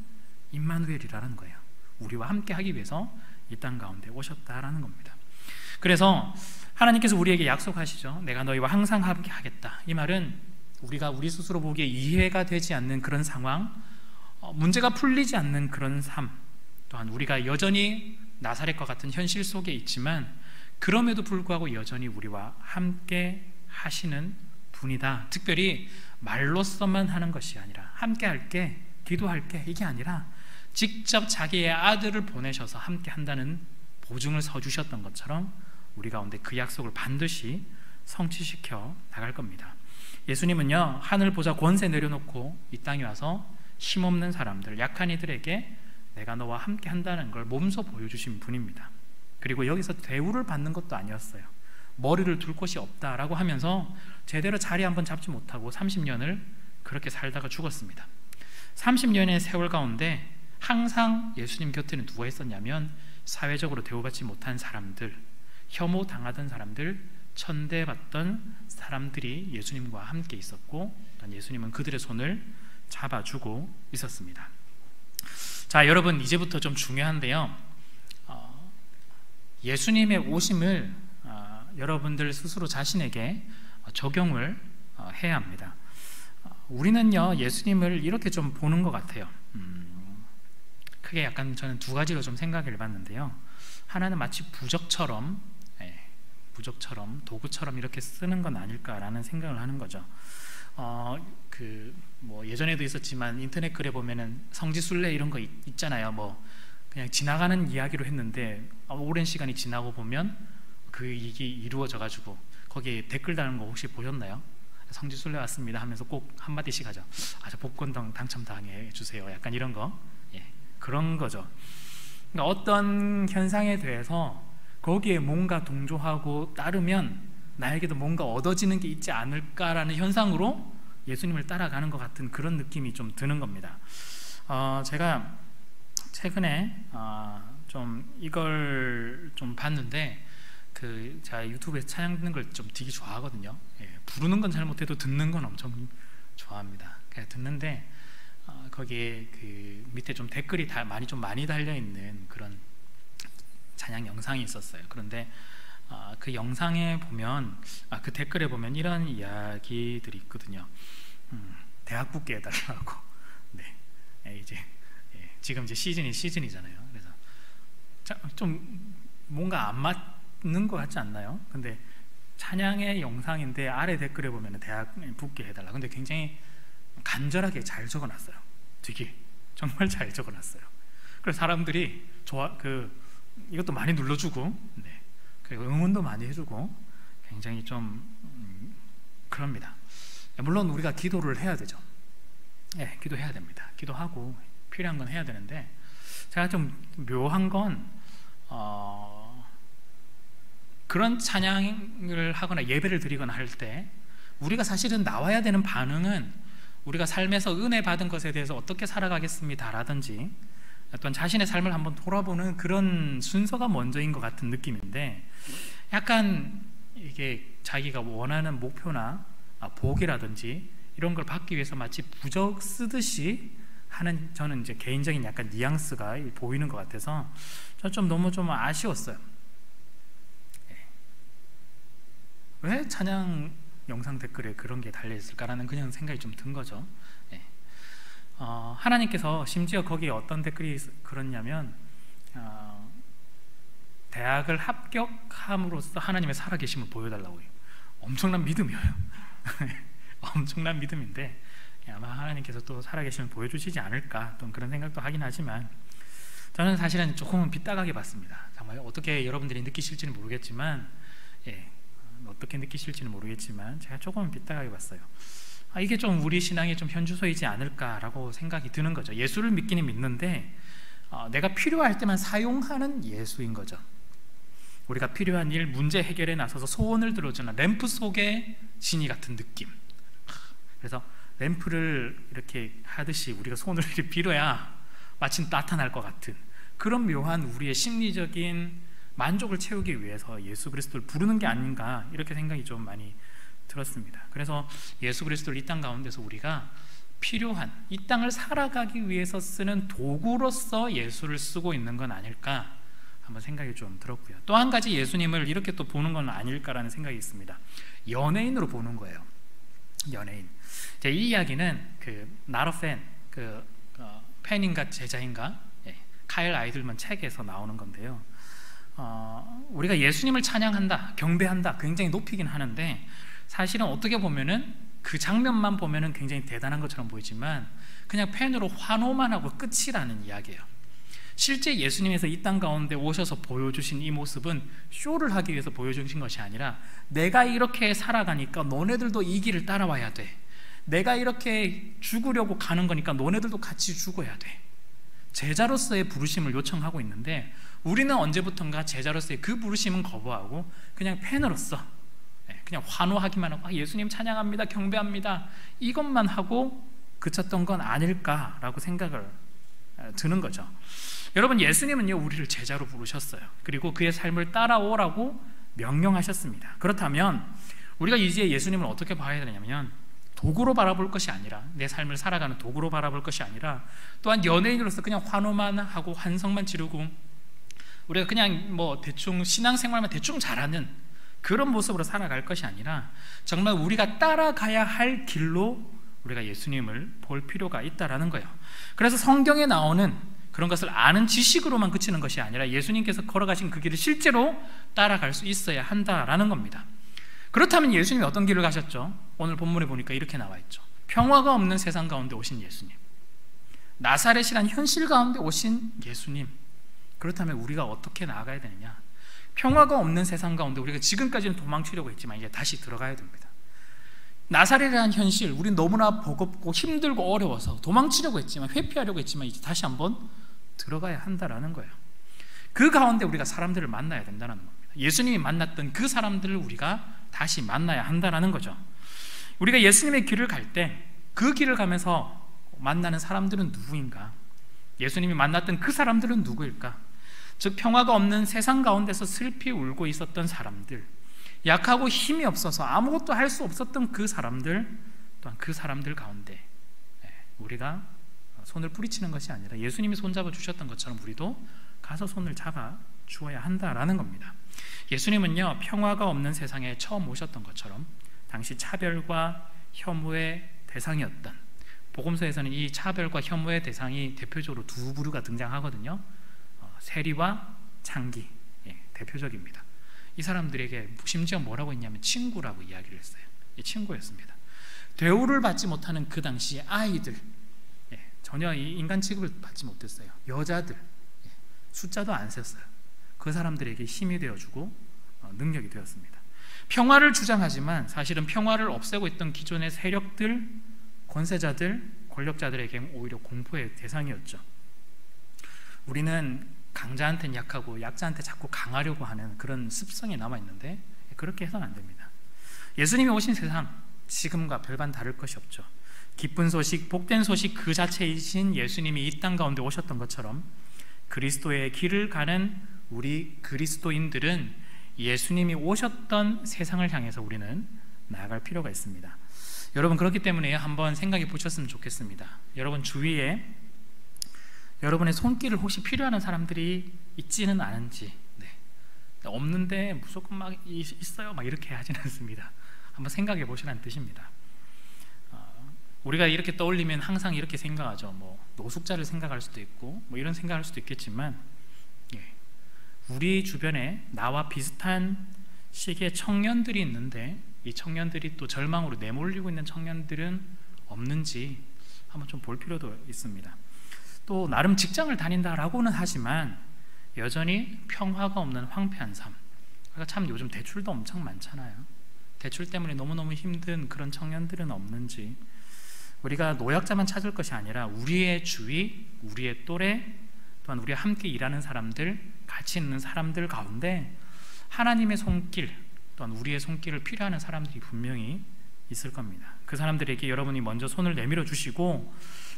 임마누엘이라는 거예요. 우리와 함께 하기 위해서 이 땅 가운데 오셨다라는 겁니다. 그래서 하나님께서 우리에게 약속하시죠. 내가 너희와 항상 함께 하겠다. 이 말은 우리가 우리 스스로 보기에 이해가 되지 않는 그런 상황, 문제가 풀리지 않는 그런 삶, 또한 우리가 여전히 나사렛과 같은 현실 속에 있지만 그럼에도 불구하고 여전히 우리와 함께 하시는 분이다. 특별히 말로서만 하는 것이 아니라 함께 할게, 기도할게, 이게 아니라 직접 자기의 아들을 보내셔서 함께 한다는 보증을 서주셨던 것처럼 우리 가운데 그 약속을 반드시 성취시켜 나갈 겁니다. 예수님은요, 하늘 보좌 권세 내려놓고 이 땅에 와서 힘없는 사람들, 약한 이들에게 내가 너와 함께 한다는 걸 몸소 보여주신 분입니다. 그리고 여기서 대우를 받는 것도 아니었어요. 머리를 둘 곳이 없다라고 하면서 제대로 자리 한번 잡지 못하고 30년을 그렇게 살다가 죽었습니다. 30년의 세월 가운데 항상 예수님 곁에는 누가 있었냐면 사회적으로 대우받지 못한 사람들, 혐오당하던 사람들, 천대받던 사람들이 예수님과 함께 있었고 예수님은 그들의 손을 잡아주고 있었습니다. 자, 여러분, 이제부터 좀 중요한데요, 예수님의 오심을 여러분들 스스로 자신에게 적용을 해야 합니다. 우리는요, 예수님을 이렇게 좀 보는 것 같아요. 크게 약간 저는 두 가지로 좀 생각을 해봤는데요. 하나는 마치 부적처럼 도구처럼 이렇게 쓰는 건 아닐까라는 생각을 하는 거죠. 예전에도 있었지만 인터넷 글에 보면은 성지순례 이런 거 있잖아요. 그냥 지나가는 이야기로 했는데 오랜 시간이 지나고 보면 그 일이 이루어져 가지고 거기에 댓글 다는 거 혹시 보셨나요? 성지순례 왔습니다 하면서 꼭 한마디씩 하죠. 저 복권당 당첨당해 주세요. 약간 이런 거, 그런 거죠. 그러니까 어떤 현상에 대해서 거기에 뭔가 동조하고 따르면 나에게도 뭔가 얻어지는 게 있지 않을까라는 현상으로 예수님을 따라가는 것 같은 그런 느낌이 좀 드는 겁니다. 제가 최근에 좀 이걸 좀 봤는데 제가 유튜브에서 찬양 듣는 걸 좀 되게 좋아하거든요. 부르는 건 잘 못해도 듣는 건 엄청 좋아합니다. 그냥 듣는데 거기에 그 밑에 좀 댓글이 많이 달려 있는 그런 찬양 영상이 있었어요. 그런데 그 영상에 보면 그 댓글에 보면 이런 이야기들이 있거든요. 대학 붙게 해달라고. 지금 이제 시즌이잖아요. 그래서 좀 뭔가 안 맞는 것 같지 않나요? 근데 찬양의 영상인데 아래 댓글에 보면 대학 붙게 해달라. 근데 굉장히 간절하게 잘 적어놨어요. 되게 정말 잘 적어놨어요. 그래서 사람들이 이것도 많이 눌러주고, 그리고 응원도 많이 해주고, 굉장히 좀 그럽니다. 물론 우리가 기도를 해야 되죠. 기도해야 됩니다. 기도하고 필요한 건 해야 되는데, 제가 좀 묘한 건 그런 찬양을 하거나 예배를 드리거나 할 때 우리가 사실은 나와야 되는 반응은 우리가 삶에서 은혜 받은 것에 대해서 어떻게 살아가겠습니다 라든지 어떤 자신의 삶을 한번 돌아보는 그런 순서가 먼저인 것 같은 느낌인데, 약간 이게 자기가 원하는 목표나 복이라든지 이런 걸 받기 위해서 마치 부적 쓰듯이 하는, 저는 이제 개인적인 약간 뉘앙스가 보이는 것 같아서 좀 너무 좀 아쉬웠어요. 왜 찬양 영상 댓글에 그런 게 달려있을까라는 그냥 생각이 좀 든 거죠. 하나님께서 심지어 거기에 어떤 댓글이 그렇냐면 대학을 합격함으로써 하나님의 살아계심을 보여달라고 해요. 엄청난 믿음이에요. 엄청난 믿음인데 아마 하나님께서 또 살아계심을 보여주시지 않을까 또 그런 생각도 하긴 하지만, 저는 사실은 조금은 빗다가게 봤습니다. 정말 어떻게 여러분들이 느끼실지는 모르겠지만 어떻게 느끼실지는 모르겠지만 제가 조금은 빗다가게 봤어요. 이게 좀 우리 신앙의 좀 현주소이지 않을까라고 생각이 드는 거죠. 예수를 믿기는 믿는데 내가 필요할 때만 사용하는 예수인 거죠. 우리가 필요한 일, 문제 해결에 나서서 소원을 들어주는 램프 속의 진이 같은 느낌. 그래서 램프를 이렇게 하듯이 우리가 손을 이렇게 빌어야 마침 나타날 것 같은 그런 묘한 우리의 심리적인 만족을 채우기 위해서 예수 그리스도를 부르는 게 아닌가, 이렇게 생각이 좀 많이 들었습니다. 그래서 예수 그리스도를 이 땅 가운데서 우리가 필요한, 이 땅을 살아가기 위해서 쓰는 도구로서 예수를 쓰고 있는 건 아닐까 한번 생각이 좀 들었고요. 또 한 가지 예수님을 이렇게 또 보는 건 아닐까라는 생각이 있습니다. 연예인으로 보는 거예요. 연예인. 이 이야기는 Not a Fan, 팬인가 제자인가, 카일 아이들만 책에서 나오는 건데요. 우리가 예수님을 찬양한다, 경배한다, 굉장히 높이긴 하는데 사실은 어떻게 보면은 그 장면만 보면은 굉장히 대단한 것처럼 보이지만 그냥 팬으로 환호만 하고 끝이라는 이야기예요. 실제 예수님께서 이 땅 가운데 오셔서 보여주신 이 모습은 쇼를 하기 위해서 보여주신 것이 아니라 내가 이렇게 살아가니까 너네들도 이 길을 따라와야 돼. 내가 이렇게 죽으려고 가는 거니까 너네들도 같이 죽어야 돼. 제자로서의 부르심을 요청하고 있는데 우리는 언제부턴가 제자로서의 그 부르심은 거부하고 그냥 팬으로서 그냥 환호하기만 하고 예수님 찬양합니다, 경배합니다, 이것만 하고 그쳤던 건 아닐까라고 생각을 드는 거죠. 여러분, 예수님은요 우리를 제자로 부르셨어요. 그리고 그의 삶을 따라오라고 명령하셨습니다. 그렇다면 우리가 이제 예수님을 어떻게 봐야 되냐면 도구로 바라볼 것이 아니라, 내 삶을 살아가는 도구로 바라볼 것이 아니라, 또한 연예인으로서 그냥 환호만 하고 환성만 지르고 우리가 그냥 뭐 대충 신앙생활만 대충 잘하는 그런 모습으로 살아갈 것이 아니라 정말 우리가 따라가야 할 길로 우리가 예수님을 볼 필요가 있다라는 거예요. 그래서 성경에 나오는 그런 것을 아는 지식으로만 그치는 것이 아니라 예수님께서 걸어가신 그 길을 실제로 따라갈 수 있어야 한다라는 겁니다. 그렇다면 예수님이 어떤 길을 가셨죠? 오늘 본문에 보니까 이렇게 나와 있죠. 평화가 없는 세상 가운데 오신 예수님, 나사렛이란 현실 가운데 오신 예수님. 그렇다면 우리가 어떻게 나아가야 되느냐? 평화가 없는 세상 가운데 우리가 지금까지는 도망치려고 했지만 이제 다시 들어가야 됩니다. 나사렛이라는 현실, 우린 너무나 버겁고 힘들고 어려워서 도망치려고 했지만, 회피하려고 했지만 이제 다시 한번 들어가야 한다라는 거예요. 그 가운데 우리가 사람들을 만나야 된다는 겁니다. 예수님이 만났던 그 사람들을 우리가 다시 만나야 한다는 거죠. 우리가 예수님의 길을 갈 때 그 길을 가면서 만나는 사람들은 누구인가? 예수님이 만났던 그 사람들은 누구일까? 즉 평화가 없는 세상 가운데서 슬피 울고 있었던 사람들, 약하고 힘이 없어서 아무것도 할 수 없었던 그 사람들, 또한 그 사람들 가운데 우리가 손을 뿌리치는 것이 아니라 예수님이 손잡아 주셨던 것처럼 우리도 가서 손을 잡아 주어야 한다라는 겁니다. 예수님은요 평화가 없는 세상에 처음 오셨던 것처럼 당시 차별과 혐오의 대상이었던, 복음서에서는 이 차별과 혐오의 대상이 대표적으로 두 부류가 등장하거든요. 세리와 창기, 대표적입니다. 이 사람들에게 심지어 뭐라고 했냐면 친구라고 이야기를 했어요. 친구였습니다. 대우를 받지 못하는 그 당시 아이들, 전혀 인간 취급을 받지 못했어요. 여자들, 숫자도 안 셌어요. 그 사람들에게 힘이 되어주고 능력이 되었습니다. 평화를 주장하지만 사실은 평화를 없애고 있던 기존의 세력들, 권세자들, 권력자들에게 오히려 공포의 대상이었죠. 우리는 강자한테는 약하고 약자한테 자꾸 강하려고 하는 그런 습성이 남아있는데 그렇게 해서는 안 됩니다. 예수님이 오신 세상 지금과 별반 다를 것이 없죠. 기쁜 소식, 복된 소식 그 자체이신 예수님이 이 땅 가운데 오셨던 것처럼 그리스도의 길을 가는 우리 그리스도인들은 예수님이 오셨던 세상을 향해서 우리는 나아갈 필요가 있습니다. 여러분, 그렇기 때문에 한번 생각해 보셨으면 좋겠습니다. 여러분 주위에 여러분의 손길을 혹시 필요한 사람들이 있지는 않은지, 없는데 무조건 막 있어요 막 이렇게 하지는 않습니다. 한번 생각해 보시라는 뜻입니다. 우리가 이렇게 떠올리면 항상 이렇게 생각하죠. 뭐 노숙자를 생각할 수도 있고 뭐 이런 생각할 수도 있겠지만, 우리 주변에 나와 비슷한 시기의 청년들이 있는데 이 청년들이 또 절망으로 내몰리고 있는 청년들은 없는지 한번 좀 볼 필요도 있습니다. 또 나름 직장을 다닌다라고는 하지만 여전히 평화가 없는 황폐한 삶, 그러니까 참 요즘 대출도 엄청 많잖아요. 대출 때문에 너무너무 힘든 그런 청년들은 없는지, 우리가 노약자만 찾을 것이 아니라 우리의 주위, 우리의 또래, 또한 우리와 함께 일하는 사람들, 같이 있는 사람들 가운데 하나님의 손길 또한 우리의 손길을 필요하는 사람들이 분명히 있을 겁니다. 그 사람들에게 여러분이 먼저 손을 내밀어 주시고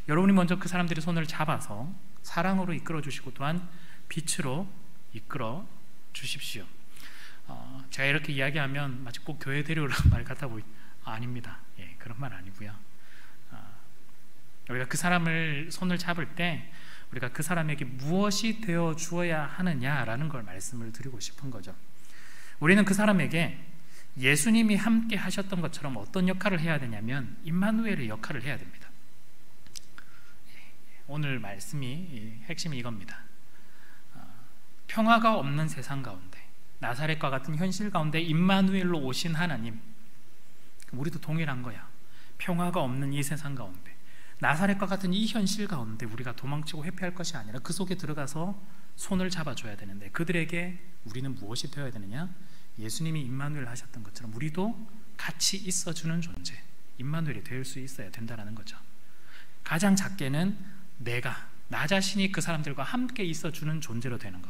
여러분이 먼저 그 사람들의 손을 잡아서 사랑으로 이끌어 주시고 또한 빛으로 이끌어 주십시오. 제가 이렇게 이야기하면 마치 꼭 교회 데려오라는 말 같아 아닙니다. 예, 그런 말 아니고요. 우리가 그 사람을 손을 잡을 때 우리가 그 사람에게 무엇이 되어 주어야 하느냐라는 걸 말씀을 드리고 싶은 거죠. 우리는 그 사람에게 예수님이 함께 하셨던 것처럼 어떤 역할을 해야 되냐면 임마누엘의 역할을 해야 됩니다. 오늘 말씀이 핵심이 이겁니다. 평화가 없는 세상 가운데 나사렛과 같은 현실 가운데 임마누엘로 오신 하나님, 우리도 동일한 거야. 평화가 없는 이 세상 가운데 나사렛과 같은 이 현실 가운데 우리가 도망치고 회피할 것이 아니라 그 속에 들어가서 손을 잡아줘야 되는데 그들에게 우리는 무엇이 되어야 되느냐? 예수님이 임마누엘 하셨던 것처럼 우리도 같이 있어주는 존재, 임마누엘이 될 수 있어야 된다는 거죠. 가장 작게는 나 자신이 그 사람들과 함께 있어주는 존재로 되는 것,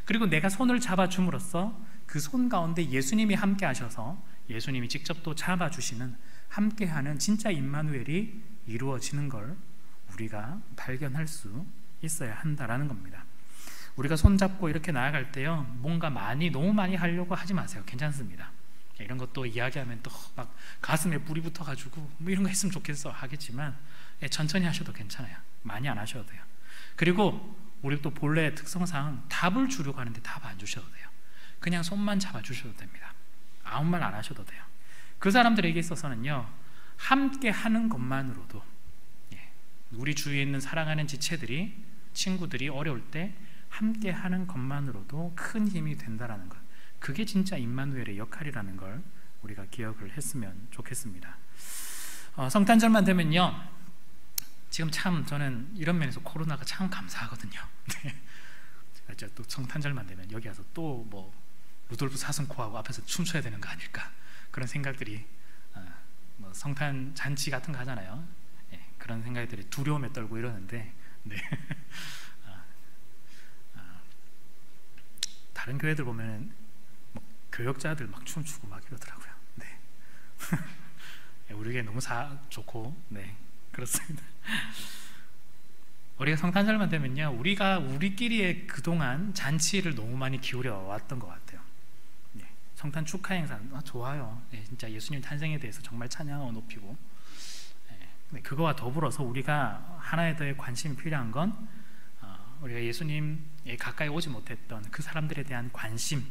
그리고 내가 손을 잡아줌으로써 그 손 가운데 예수님이 함께 하셔서 예수님이 직접 또 잡아주시는 함께하는 진짜 임마누엘이 이루어지는 걸 우리가 발견할 수 있어야 한다라는 겁니다. 우리가 손잡고 이렇게 나아갈 때요, 뭔가 너무 많이 하려고 하지 마세요. 괜찮습니다. 이런 것도 이야기하면 또 막 가슴에 불이 붙어가지고 뭐 이런 거 했으면 좋겠어 하겠지만 천천히 하셔도 괜찮아요. 많이 안 하셔도 돼요. 그리고 우리 또 본래 특성상 답을 주려고 하는데 답 안 주셔도 돼요. 그냥 손만 잡아주셔도 됩니다. 아무 말 안 하셔도 돼요. 그 사람들에게 있어서는요, 함께 하는 것만으로도 우리 주위에 있는 사랑하는 지체들이, 친구들이 어려울 때 함께 하는 것만으로도 큰 힘이 된다라는 것, 그게 진짜 임마누엘의 역할이라는 걸 우리가 기억을 했으면 좋겠습니다. 성탄절만 되면요, 지금 참 저는 이런 면에서 코로나가 참 감사하거든요. 제가 또 성탄절만 되면 여기 와서 또 뭐 루돌프 사슴코하고 앞에서 춤춰야 되는 거 아닐까, 그런 생각들이, 뭐 성탄 잔치 같은 거 하잖아요. 그런 생각들이 두려움에 떨고 이러는데, 다른 교회들 보면은 뭐 교역자들 막 춤추고 막 이러더라고요. 우리 교회 너무 좋고, 그렇습니다. 우리가 성탄절만 되면요, 우리가 우리끼리의 그동안 잔치를 너무 많이 기울여 왔던 것 같아요. 성탄 축하 행사 좋아요. 진짜 예수님 탄생에 대해서 정말 찬양하고 높이고, 그거와 더불어서 우리가 하나에 더해 관심이 필요한 건 우리가 예수님에 가까이 오지 못했던 그 사람들에 대한 관심이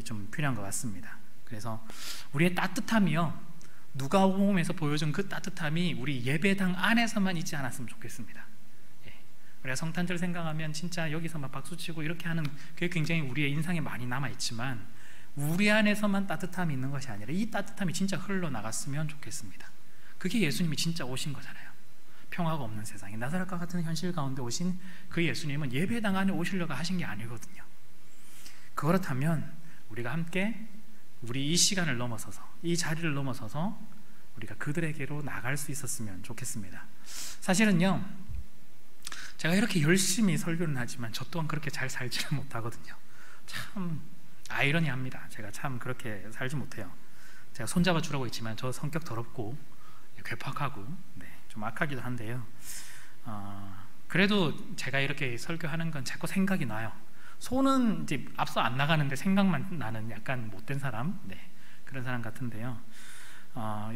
좀 필요한 것 같습니다. 그래서 우리의 따뜻함이요, 누가복음에서 보여준 그 따뜻함이 우리 예배당 안에서만 있지 않았으면 좋겠습니다. 우리가 성탄절 생각하면 진짜 여기서 막 박수치고 이렇게 하는 그게 굉장히 우리의 인상에 많이 남아있지만 우리 안에서만 따뜻함이 있는 것이 아니라 이 따뜻함이 진짜 흘러나갔으면 좋겠습니다. 그게 예수님이 진짜 오신 거잖아요. 평화가 없는 세상에 나사렛과 같은 현실 가운데 오신 그 예수님은 예배당 안에 오시려고 하신 게 아니거든요. 그렇다면 우리가 함께 우리 이 시간을 넘어서서, 이 자리를 넘어서서 우리가 그들에게로 나갈 수 있었으면 좋겠습니다. 사실은요, 제가 이렇게 열심히 설교는 하지만 저 또한 그렇게 잘 살지는 못하거든요. 참 아이러니합니다. 제가 참 그렇게 살지 못해요. 제가 손잡아 주라고 했지만 저 성격 더럽고 괴팍하고 좀 악하기도 한데요, 그래도 제가 이렇게 설교하는 건 자꾸 생각이 나요. 손은 이제 앞서 안 나가는데 생각만 나는 약간 못된 사람, 그런 사람 같은데요,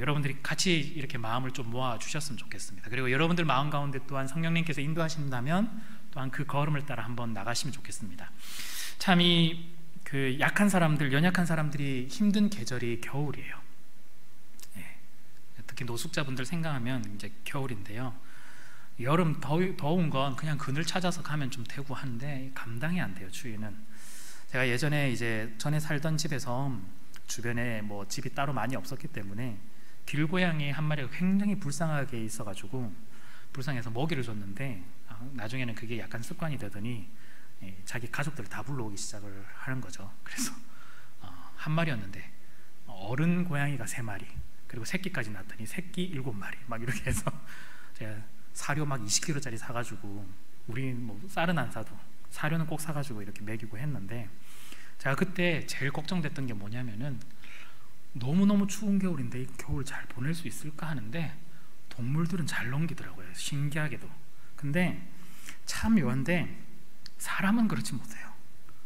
여러분들이 같이 이렇게 마음을 좀 모아 주셨으면 좋겠습니다. 그리고 여러분들 마음 가운데 또한 성령님께서 인도하신다면 또한 그 걸음을 따라 한번 나가시면 좋겠습니다. 참 그 약한 사람들, 연약한 사람들이 힘든 계절이 겨울이에요. 특히 노숙자분들 생각하면 이제 겨울인데요, 여름 더운 건 그냥 그늘 찾아서 가면 좀 되고 한데 감당이 안 돼요. 추위는. 제가 예전에 이제 전에 살던 집에서 주변에 뭐 집이 따로 많이 없었기 때문에 길고양이 한 마리가 굉장히 불쌍하게 있어가지고 불쌍해서 먹이를 줬는데 나중에는 그게 약간 습관이 되더니 자기 가족들을 다 불러오기 시작을 하는 거죠. 그래서 한 마리였는데 어른 고양이가 3마리, 그리고 새끼까지 낳더니 새끼 7마리 막 이렇게 해서 제가 사료 막 20kg짜리 사가지고, 우리 뭐 쌀은 안 사도 사료는 꼭 사가지고 이렇게 먹이고 했는데 제가 그때 제일 걱정됐던 게 뭐냐면은 너무너무 추운 겨울인데 이 겨울 잘 보낼 수 있을까 하는데 동물들은 잘 넘기더라고요. 신기하게도. 근데 참 묘한데 사람은 그렇지 못해요.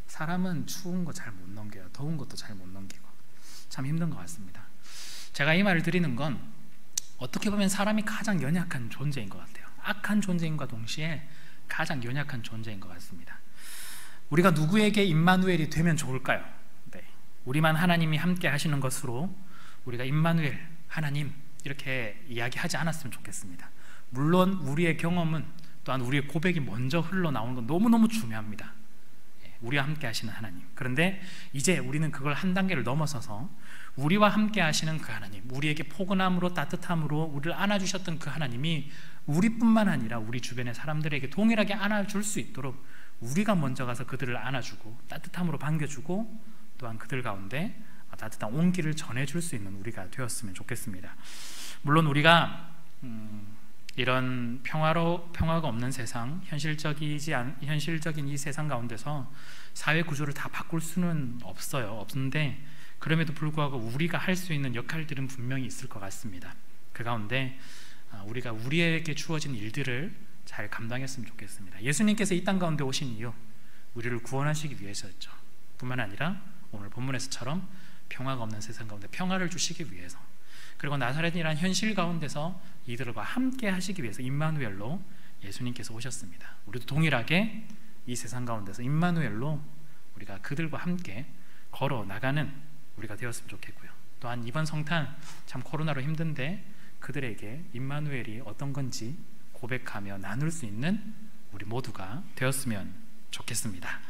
사람은 추운 거 잘 못 넘겨요. 더운 것도 잘 못 넘기고 참 힘든 것 같습니다. 제가 이 말을 드리는 건 어떻게 보면 사람이 가장 연약한 존재인 것 같아요. 악한 존재인과 동시에 가장 연약한 존재인 것 같습니다. 우리가 누구에게 임마누엘이 되면 좋을까요? 네. 우리만 하나님이 함께 하시는 것으로 우리가 임마누엘, 하나님 이렇게 이야기하지 않았으면 좋겠습니다. 물론 우리의 경험은 또한 우리의 고백이 먼저 흘러나오는 건 너무너무 중요합니다. 우리와 함께 하시는 하나님. 그런데 이제 우리는 그걸 한 단계를 넘어서서 우리와 함께 하시는 그 하나님, 우리에게 포근함으로 따뜻함으로 우리를 안아주셨던 그 하나님이 우리뿐만 아니라 우리 주변의 사람들에게 동일하게 안아줄 수 있도록 우리가 먼저 가서 그들을 안아주고 따뜻함으로 반겨주고 또한 그들 가운데 따뜻한 온기를 전해줄 수 있는 우리가 되었으면 좋겠습니다. 물론 우리가 이런 평화가 없는 세상, 현실적인 이 세상 가운데서 사회 구조를 다 바꿀 수는 없는데 그럼에도 불구하고 우리가 할 수 있는 역할들은 분명히 있을 것 같습니다. 그 가운데 우리가 우리에게 주어진 일들을 잘 감당했으면 좋겠습니다. 예수님께서 이 땅 가운데 오신 이유, 우리를 구원하시기 위해서였죠. 뿐만 아니라 오늘 본문에서처럼 평화가 없는 세상 가운데 평화를 주시기 위해서, 그리고 나사렛이라는 현실 가운데서 이들과 함께 하시기 위해서 임마누엘로 예수님께서 오셨습니다. 우리도 동일하게 이 세상 가운데서 임마누엘로 우리가 그들과 함께 걸어 나가는 우리가 되었으면 좋겠고요. 또한 이번 성탄 참 코로나로 힘든데 그들에게 임마누엘이 어떤 건지 고백하며 나눌 수 있는 우리 모두가 되었으면 좋겠습니다.